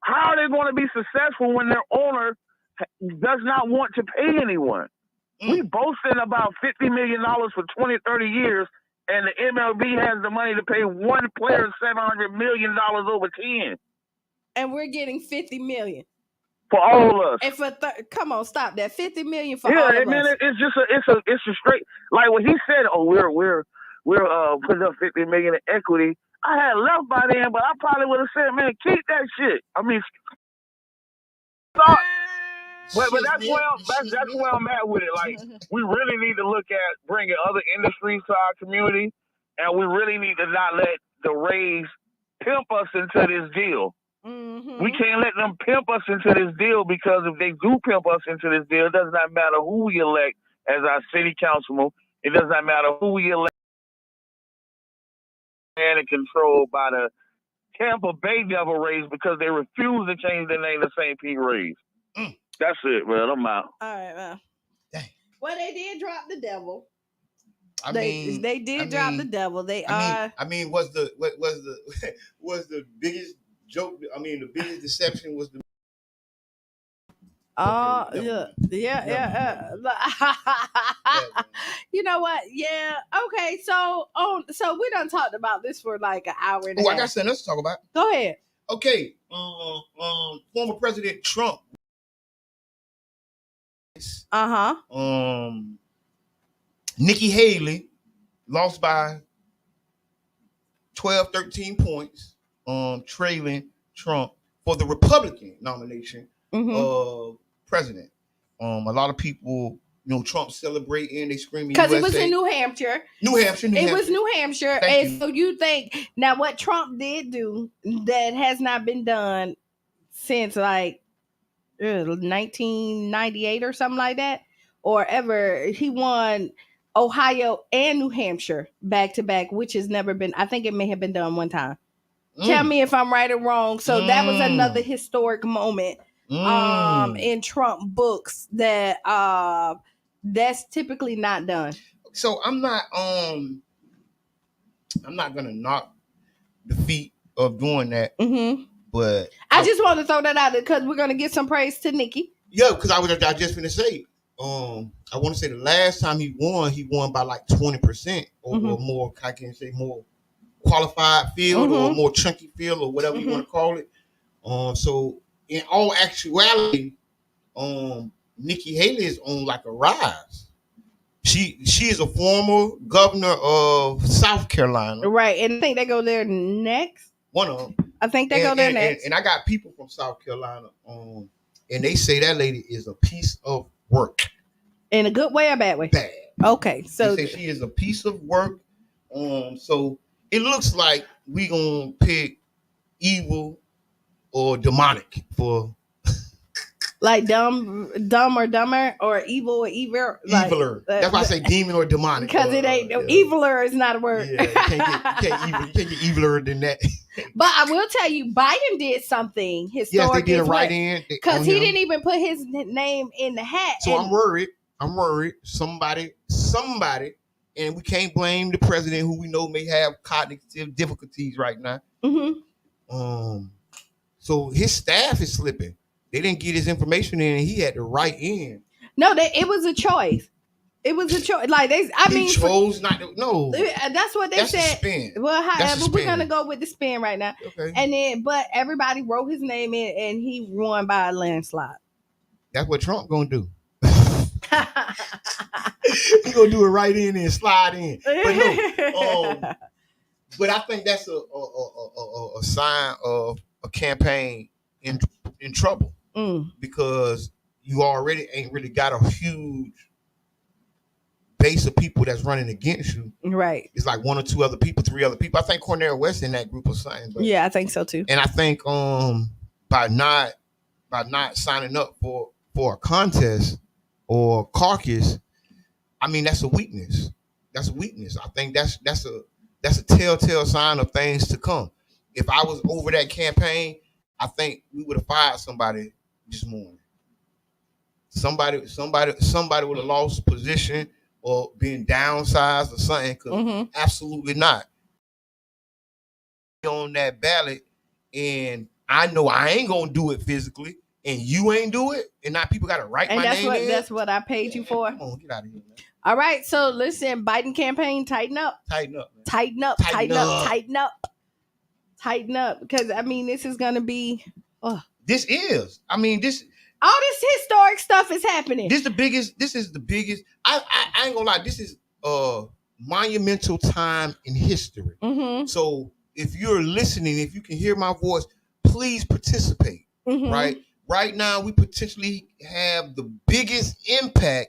How are they going to be successful when their owner does not want to pay anyone? We boasting about $50 million for 20, 30 years, and the MLB has the money to pay one player $700 million over 10. And we're getting $50 million. For all of us. And for come on, stop that. $50 million for all of us. It's just it's a straight, like when he said, oh, we're putting up $50 million in equity. I had left by then, but I probably would have said, man, keep that shit. I mean, but that's where I'm at with it. Like, we really need to look at bringing other industries to our community, and we really need to not let the Rays pimp us into this deal. Mm-hmm. We can't let them pimp us into this deal, because if they do pimp us into this deal, it does not matter who we elect as our city councilman. It does not matter who we elect and controlled by the Tampa Bay Devil Rays, because they refuse to change their name to St. Pete Rays. That's it, man. I'm out. All right, man. Dang. Well, they did drop the devil. They did drop the devil. Was the biggest joke? I mean, the biggest deception was the. Yeah. You know what? Yeah. Okay. So we done talked about this for like an hour and a half. I got something else to talk about. Go ahead. Okay. Former President Trump. Nikki Haley lost by 12, 13 points, trailing Trump for the Republican nomination of president. A lot of people, Trump celebrating, they screaming because it was in New Hampshire. It was New Hampshire. So you think now what Trump did do that has not been done since like 1998 or something like that, or ever. He won Ohio and New Hampshire back to back, which has never been. I think it may have been done one time. Tell me if I'm right or wrong. So that was another historic moment in Trump books that that's typically not done. So I'm not gonna knock the feat of doing that. But I just want to throw that out there because we're gonna give some praise to Nikki. Yeah, because I just gonna say, I want to say the last time he won by like 20% or more. I can say more qualified field or more chunky field or whatever you want to call it. So in all actuality, Nikki Haley is on like a rise. She is a former governor of South Carolina, right? And I think they go there next. One of them. I think they go there next. And I got people from South Carolina, and they say that lady is a piece of work. In a good way or bad way? Bad. Okay, so they say she is a piece of work. So it looks like we gonna pick evil or demonic for. Like dumb or dumber, or evil or evil. Eviler. That's why I say demon or demonic. Because it ain't eviler is not a word. Yeah, you can't get eviler than that. But I will tell you, Biden did something historic. Yes, they did a write-in because he didn't even put his name in the hat. So I'm worried. Somebody, and we can't blame the president, who we know may have cognitive difficulties right now. So his staff is slipping. They didn't get his information in, and he had to write in. No, it was a choice. It was a choice. Like he chose not to. No, that's what they said. Spin. Well, however, we're gonna go with the spin right now. Okay. And then, but everybody wrote his name in, and he won by a landslide. That's what Trump gonna do. He gonna do it right in and slide in. But no. But I think that's a sign of a campaign in trouble. Because you already ain't really got a huge base of people that's running against you. Right. It's like one or two other people, three other people. I think Cornel West in that group or something. But, yeah, I think so too. And I think by not signing up for a contest or caucus, I mean that's a weakness. That's a weakness. I think that's a telltale sign of things to come. If I was over that campaign, I think we would have fired somebody this morning. Somebody would have lost position or been downsized or something. Because absolutely not. On that ballot, and I know I ain't gonna do it physically, and you ain't do it, and now people gotta write my name in. That's what I paid you for. Come on, get out of here, man. All right, so listen, Biden campaign, tighten up. Tighten up, man. Tighten up, tighten up, tighten up. Tighten up, because I mean, this is gonna be. This is. I mean, this. All this historic stuff is happening. This is the biggest. I ain't gonna lie. This is monumental time in history. So if you're listening, if you can hear my voice, please participate. Right now, we potentially have the biggest impact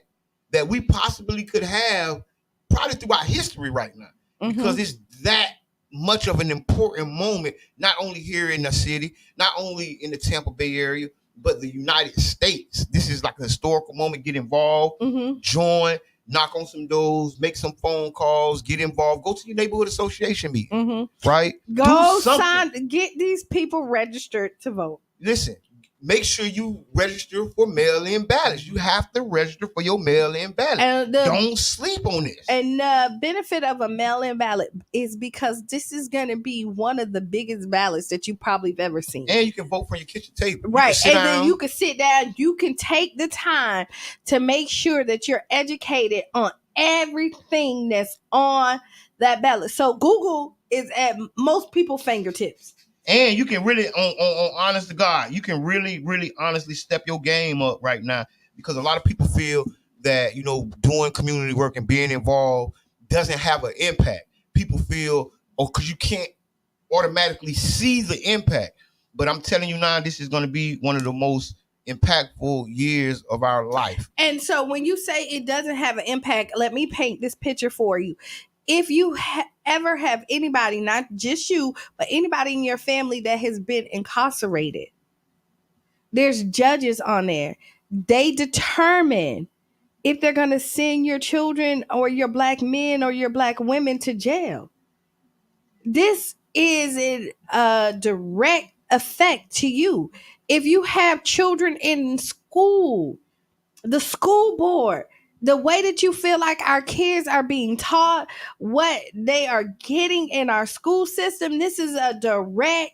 that we possibly could have probably throughout history right now, because it's that much of an important moment, not only here in the city, not only in the Tampa Bay area, but the United States. This is like a historical moment. Get involved, join, knock on some doors, make some phone calls, get involved, go to your neighborhood association meeting, right? Go sign, get these people registered to vote. Listen, make sure you register for mail-in ballots. You have to register for your mail-in ballot. Don't sleep on this. And the benefit of a mail-in ballot is because this is going to be one of the biggest ballots that you probably have ever seen. And you can vote from your kitchen table. Right. And then you can sit down. You can take the time to make sure that you're educated on everything that's on that ballot. So Google is at most people's fingertips. And you can really, on honest to God, you can really, really honestly step your game up right now, because a lot of people feel that, doing community work and being involved doesn't have an impact. People feel, because you can't automatically see the impact. But I'm telling you now, this is going to be one of the most impactful years of our life. And so when you say it doesn't have an impact, let me paint this picture for you. If you ever have anybody, not just you, but anybody in your family that has been incarcerated, there's judges on there. They determine if they're going to send your children or your black men or your black women to jail. This is a direct effect to you. If you have children in school, the school board, the way that you feel like our kids are being taught, what they are getting in our school system, this is a direct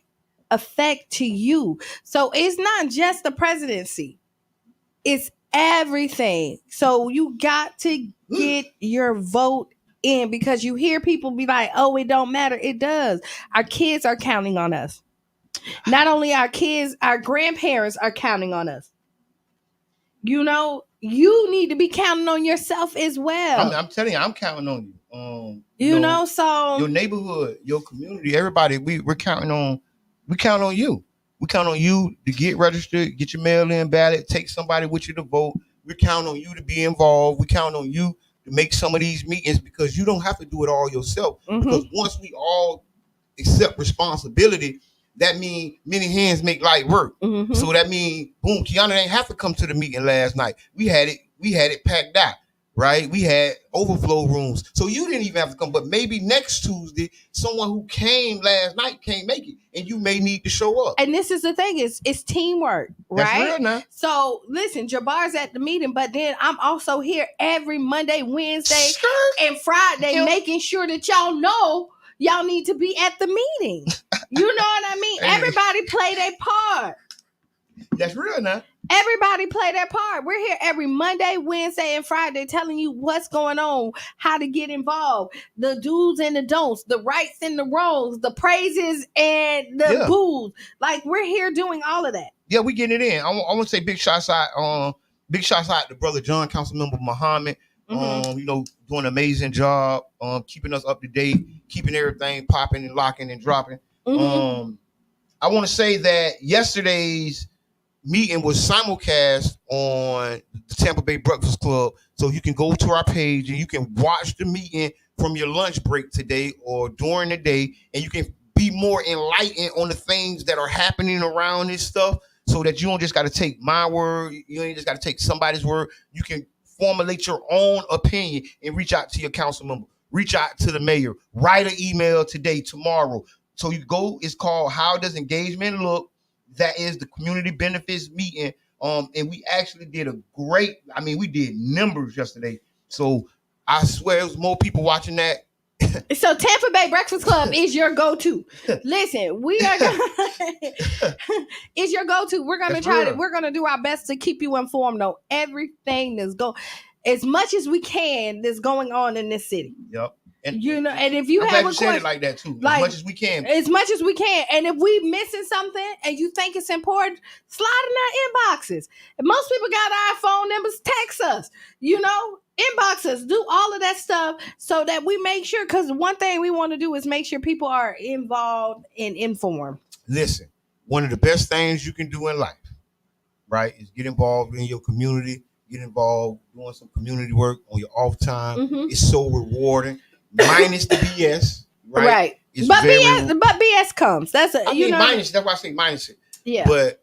effect to you. So it's not just the presidency. It's everything. So you got to get your vote in, because you hear people be like, oh, it don't matter. It does. Our kids are counting on us. Not only our kids, our grandparents are counting on us. You need to be counting on yourself as well. I'm telling you, I'm counting on you. So your neighborhood, your community, everybody, we're counting on. We count on you. We count on you to get registered, get your mail-in ballot, take somebody with you to vote. We count on you to be involved. We count on you to make some of these meetings, because you don't have to do it all yourself. Because once we all accept responsibility, that means many hands make light work. So that means, boom, Kiana didn't have to come to the meeting last night. We had it packed out, right? We had overflow rooms. So you didn't even have to come. But maybe next Tuesday, someone who came last night can't make it, and you may need to show up. And this is the thing, it's teamwork, right? That's real now. So listen, Jabbar's at the meeting, but then I'm also here every Monday, Wednesday, and Friday, making sure that y'all know y'all need to be at the meeting. You know what I mean? Everybody play their part. That's real now. Everybody play their part. We're here every Monday, Wednesday, and Friday telling you what's going on, how to get involved, the do's and the don'ts, the rights and the wrongs, the praises and the boos. Like, we're here doing all of that. Yeah, we getting it in. I want to say big shots out to Brother John, Councilmember Muhammad. Doing an amazing job, keeping us up to date, keeping everything popping and locking and dropping. I want to say that yesterday's meeting was simulcast on the Tampa Bay Breakfast Club. So you can go to our page and you can watch the meeting from your lunch break today or during the day, and you can be more enlightened on the things that are happening around this stuff, so that you don't just got to take my word. You ain't just got to take somebody's word. You can formulate your own opinion and reach out to your council member, reach out to the mayor, write an email today, tomorrow. So you go, it's called How Does Engagement Look? that is the community benefits meeting. And we actually did we did numbers yesterday. So I swear it was more people watching that. So Tampa Bay Breakfast Club is your go-to. Listen, we are is your go-to. We're gonna we're gonna do our best to keep you informed on everything that's as much as we can that's going on in this city. Yep. And and if you have a question, it like that too, as much as we can. As much as we can. And if we missing something and you think it's important, slide in our inboxes. If most people got iPhone numbers, text us. Inbox us, do all of that stuff so that we make sure. Because one thing we want to do is make sure people are involved and informed. Listen, one of the best things you can do in life, right, is get involved in your community. Get involved doing some community work on your off time. Mm-hmm. It's so rewarding. Minus the BS, right? But BS comes. That's minus. That's why I say minus it. Yeah. But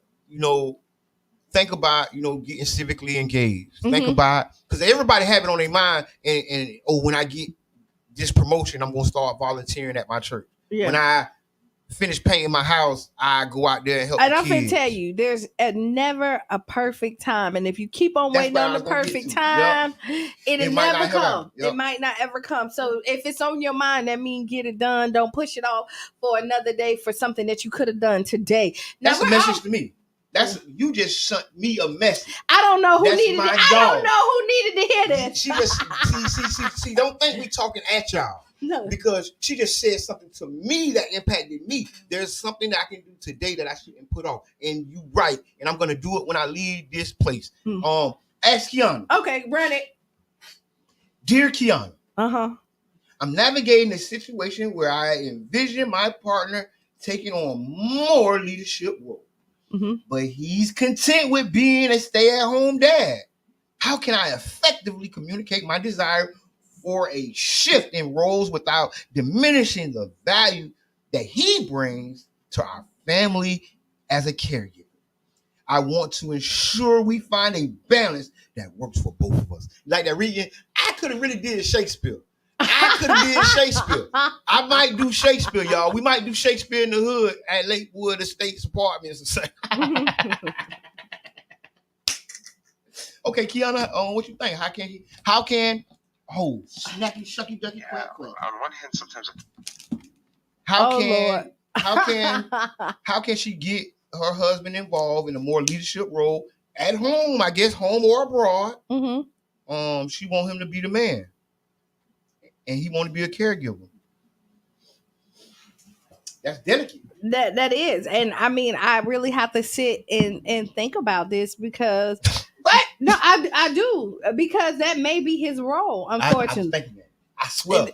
think about getting civically engaged. Mm-hmm. Think about, because everybody have it on their mind. And when I get this promotion, I'm gonna start volunteering at my church. Yeah. When I finish painting my house, I go out there and help. And I'm gonna tell you, there's never a perfect time, and if you keep on waiting on the perfect time, it'll never come. Yep. It might not ever come. So if it's on your mind, that means get it done. Don't push it off for another day for something that you could have done today. Now, that's a message to me. You just sent me a message. I don't know who needed it. I don't know who needed to hear this. She just see. Don't think we talking at y'all. No. Because she just said something to me that impacted me. There's something that I can do today that I shouldn't put off. And you right. And I'm gonna do it when I leave this place. Ask Kiana. Okay, run it. Dear Kiana. Uh-huh. I'm navigating a situation where I envision my partner taking on more leadership role. Mm-hmm. But he's content with being a stay-at-home dad. How can I effectively communicate my desire for a shift in roles without diminishing the value that he brings to our family as a caregiver? I want to ensure we find a balance that works for both of us. Like that reading, I could have really did Shakespeare. I might do Shakespeare, y'all. We might do Shakespeare in the hood at Lakewood Estates Apartments. Okay, Kiana, what you think? How can snacky, shucky, ducky, quack, quack. On one hand, sometimes how can she get her husband involved in a more leadership role at home? I guess home or abroad. Mm-hmm. She want him to be the man, and he want to be a caregiver. That's delicate. That is, and I mean, I really have to sit and think about this because. What? No, I do, because that may be his role, unfortunately. I was thinking that. I swear.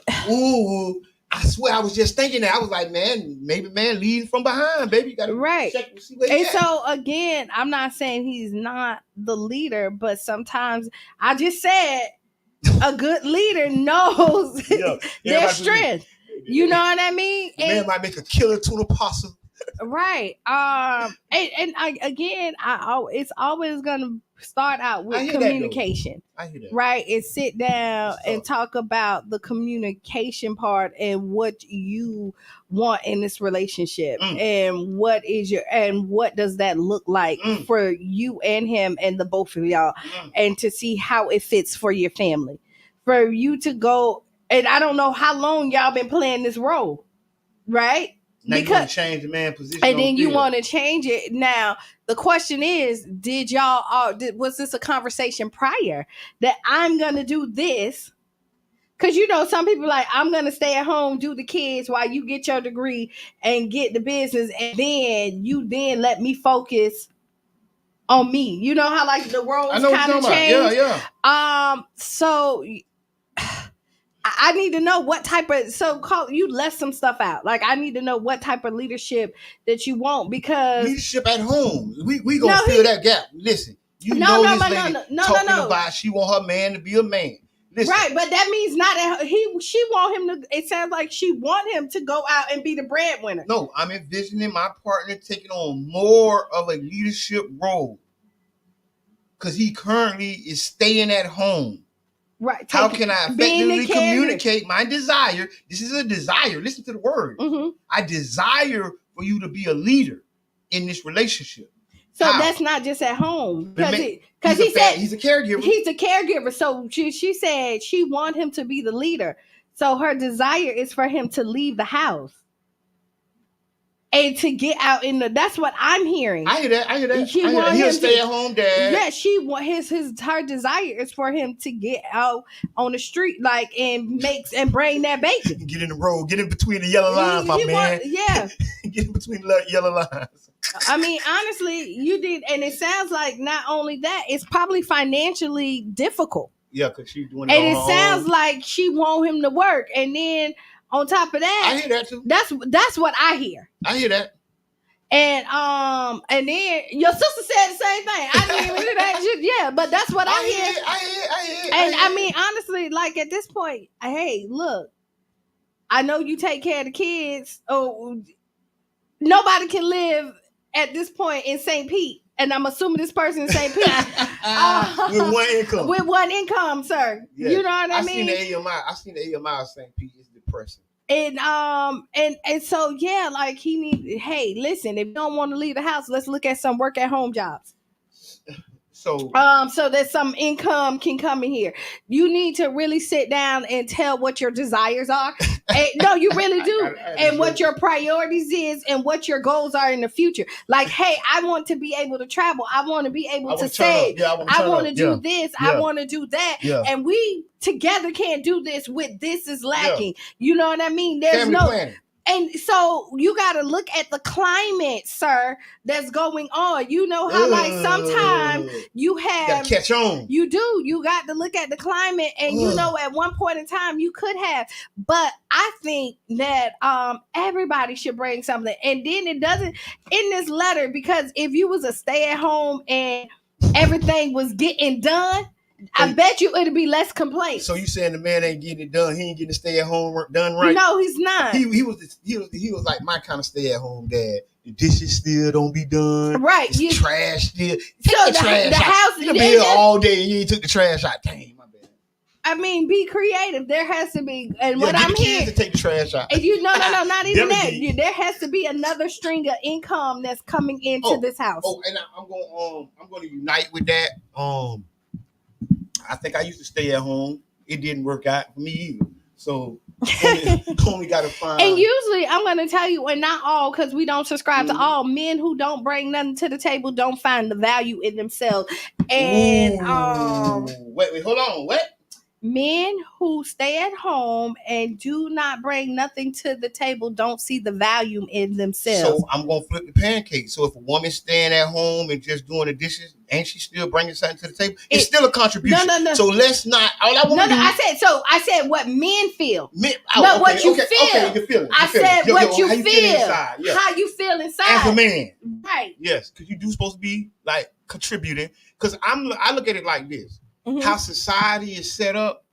I swear I was just thinking that. I was like, maybe leading from behind, baby. You gotta check and see where he's at. So again, I'm not saying he's not the leader, but sometimes I just said a good leader knows their strength. You know what I mean? The man might make a killer tuna pasta. Right. It's always gonna start out with communication. I hear that. Right. And sit down and talk about the communication part and what you want in this relationship and what does that look like for you and him and the both of y'all, and to see how it fits for your family. For you to go, and I don't know how long y'all been playing this role, right? Now you want to change the man position, and then you want to change it. Now the question is, was this a conversation prior that I'm gonna do this? Because some people like, I'm gonna stay at home, do the kids while you get your degree and get the business, and then you let me focus on me. You know how like the roles kind of change. Yeah. So I need to know what type of, you left some stuff out. Like, I need to know what type of leadership that you want, because leadership at home. We gonna fill that gap. Listen, this lady talking about she want her man to be a man. Listen. Right, but that means she want him to, it sounds like she want him to go out and be the breadwinner. No, I'm envisioning my partner taking on more of a leadership role, because he currently is staying at home. Right. How can I effectively communicate my desire? This is a desire. Listen to the word. Mm-hmm. I desire for you to be a leader in this relationship. So How? that's not just at home. Because he said he's a caregiver. He's a caregiver. So she said she want him to be the leader. So her desire is for him to leave the house. And to get out in the, that's what I'm hearing. I hear that. He'll stay at home dad. Yeah, she want her desire is for him to get out on the street, like, and bring that bacon. Get in the road, get in between the yellow lines, my man. Get in between the yellow lines. I mean, honestly, you did, and it sounds like not only that, it's probably financially difficult. Yeah, because she's doing it. And it sounds like she want him to work, and then on top of that, I hear that too. That's what I hear. I hear that. And then your sister said the same thing. I didn't even hear that. Yeah, but that's what I hear. I hear. And I mean, honestly, like at this point, hey, look, I know you take care of the kids. Oh, nobody can live at this point in St. Pete. And I'm assuming this person in St. Pete with one income. With one income, sir. Yeah. You know what I mean? I seen the AMI of St. Pete. It's depressing. And so yeah, like hey, listen, if you don't want to leave the house, let's look at some work at home jobs. So that some income can come in here. You need to really sit down and tell what your desires are. No, you really do. And what your priorities is and what your goals are in the future. Like, hey, I want to be able to travel. I want to be able to save. I want to do this. I want to do that. Yeah. And we together can't do this with this is lacking. Yeah. You know what I mean? There's family planning. And so you got to look at the climate, sir, that's going on. You know how like sometimes you have catch on. You do. You got to look at the climate, and you know at one point in time you could have. But I think that everybody should bring something. And then it doesn't in this letter, because if you was a stay at home and everything was getting done, I bet you it'd be less complaints. So you saying the man ain't getting it done? He ain't getting the stay at home work done right? No, he's not. He was like my kind of stay at home dad. The dishes still don't be done. Right. It's trash still. Take the trash out. House. You been here all day and you ain't took the trash out. Dang, my bad. I mean, be creative. There has to be, and what I'm hearing to take the trash out. And not even that. There has to be another string of income that's coming into this house. Oh, and I'm going to unite with that. I think I used to stay at home. It didn't work out for me either. So only got to find. And usually, I'm going to tell you, and not all, because we don't subscribe to all, men who don't bring nothing to the table don't find the value in themselves. And wait, hold on. What? Men who stay at home and do not bring nothing to the table don't see the value in themselves. So I'm going to flip the pancake. So if a woman's staying at home and just doing the dishes, ain't she still bringing something to the table? It's still a contribution. No. So let's not. All I want to do. I said what men feel. What you feel. Okay, you feel it. I said what you feel. Yeah. How you feel inside. As a man. Right. Yes, because you do supposed to be like contributing. Because I look at it like this. Mm-hmm. How society is set up,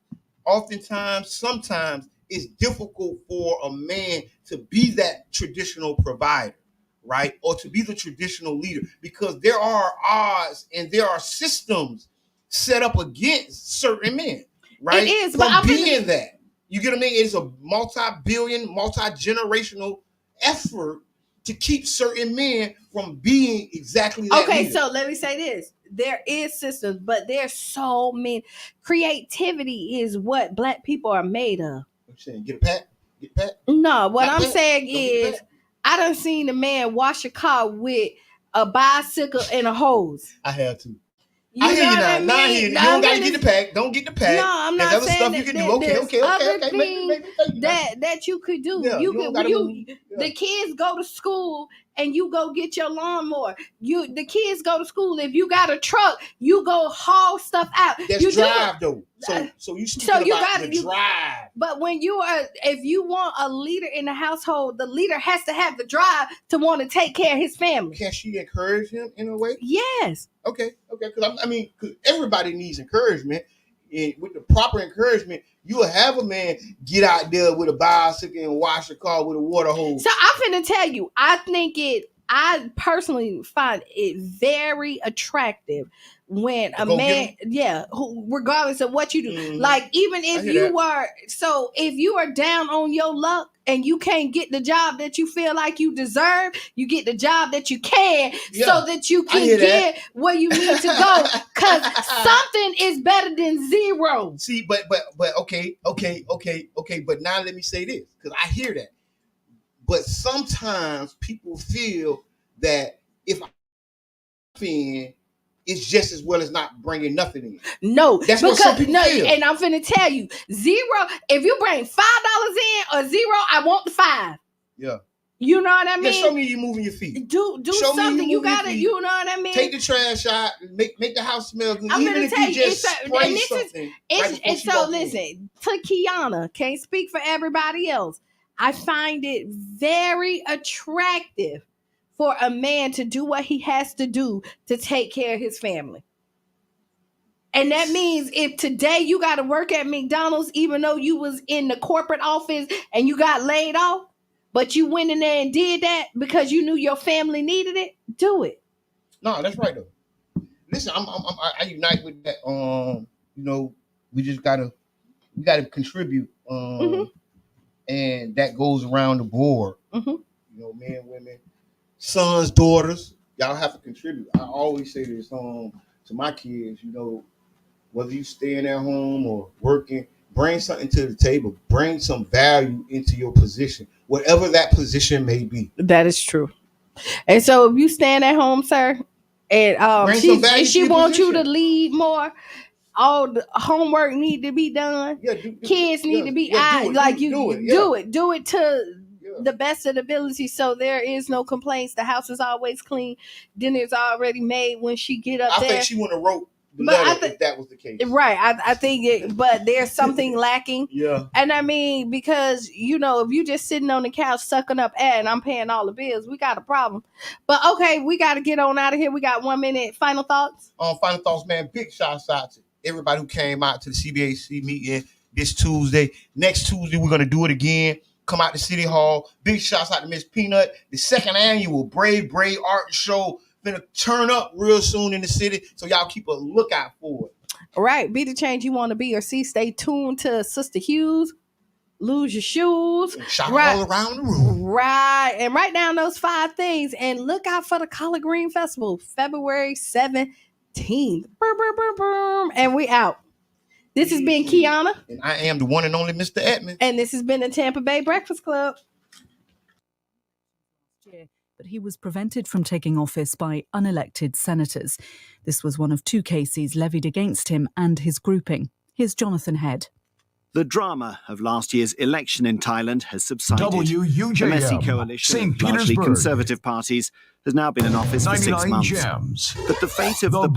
sometimes it's difficult for a man to be that traditional provider, right? Or to be the traditional leader, because there are odds and there are systems set up against certain men, right? It is, but being that, you get what I mean? It's a multi-billion, multi-generational effort to keep certain men from being exactly that. Okay, leader. so let me say this. There is systems, but there's so many. Creativity is what Black people are made of. What you saying? Get a pat? No, what I'm saying is I done seen a man wash a car with a bicycle and a hose. I have to. I hear you now. Nah, I hear you. You don't got to get the pack. Don't get the pack. No, I'm not There's saying other stuff you can do. Okay. Maybe that you could do. Yeah, the kids go to school and you go get your lawnmower. The kids go to school. If you got a truck, you go haul stuff out. That's drive though. So you speaking about the drive. But if you want a leader in the household, the leader has to have the drive to want to take care of his family. Can she encourage him in a way? Yes. Okay. Because everybody needs encouragement. And with the proper encouragement, you will have a man get out there with a bicycle and wash a car with a water hose. So I'm finna tell you, I personally find it very attractive when a man, who, regardless of what you do, like even if you are, so if you are down on your luck and you can't get the job that you feel like you deserve, you get the job that you can so that you can get where you need to go. Because something is better than zero. See, but okay. But now let me say this, because I hear that. But sometimes people feel that if I'm in, it's just as well as not bringing nothing in. No, that's what some people feel. And I'm finna tell you, zero. If you bring $5 in or zero, I want the 5. Yeah. You know what I mean? Yeah, show me you moving your feet. Do show something. You gotta. You know what I mean? Take the trash out. Make the house smell good. I'm Even gonna if tell you you, just spray something. It's so listen to Kiana. Can't speak for everybody else. I find it very attractive for a man to do what he has to do to take care of his family. And that means if today you got to work at McDonald's, even though you was in the corporate office and you got laid off, but you went in there and did that because you knew your family needed it, do it. No, that's right though. Listen, I unite with that. You know, we gotta contribute. And that goes around the board. You know, men, women, sons, daughters, y'all have to contribute. I always say this to my kids, you know, whether you staying at home or working, bring something to the table, bring some value into your position, whatever that position may be. That is true. And so if you stand at home, sir, and she wants you to lead more, all the homework need to be done. Kids need to be do it to the best of the ability, so there is no complaints. The house is always clean. Dinner's already made when she get up there. I think she would have wrote the letter if that was the case. Right. I think it, but there's something lacking. Yeah. And I mean, because, you know, if you just sitting on the couch sucking up air and I'm paying all the bills, we got a problem. But okay, we got to get on out of here. We got 1 minute. Final thoughts? Final thoughts, man. Big shouts out to everybody who came out to the CBAC meeting this Tuesday. Next Tuesday, we're going to do it again. Come out to City Hall. Big shouts out to Miss Peanut. The 2nd annual Brave Art Show gonna turn up real soon in the city. So y'all keep a lookout for it. All right. Be the change you want to be or see. Stay tuned to Sister Hughes. Lose your shoes. Shop all around the room. Right. And write down those 5 things. And look out for the Collard Green Festival, February 17th. And we out. This has been Kiana. And I am the one and only Mr. Edmond. And this has been the Tampa Bay Breakfast Club. But he was prevented from taking office by unelected senators. This was one of 2 cases levied against him and his grouping. Here's Jonathan Head. The drama of last year's election in Thailand has subsided. WUJM, the messy coalition St. of largely Petersburg. conservative parties has now been in office for 6 months. Gems. But the fate of the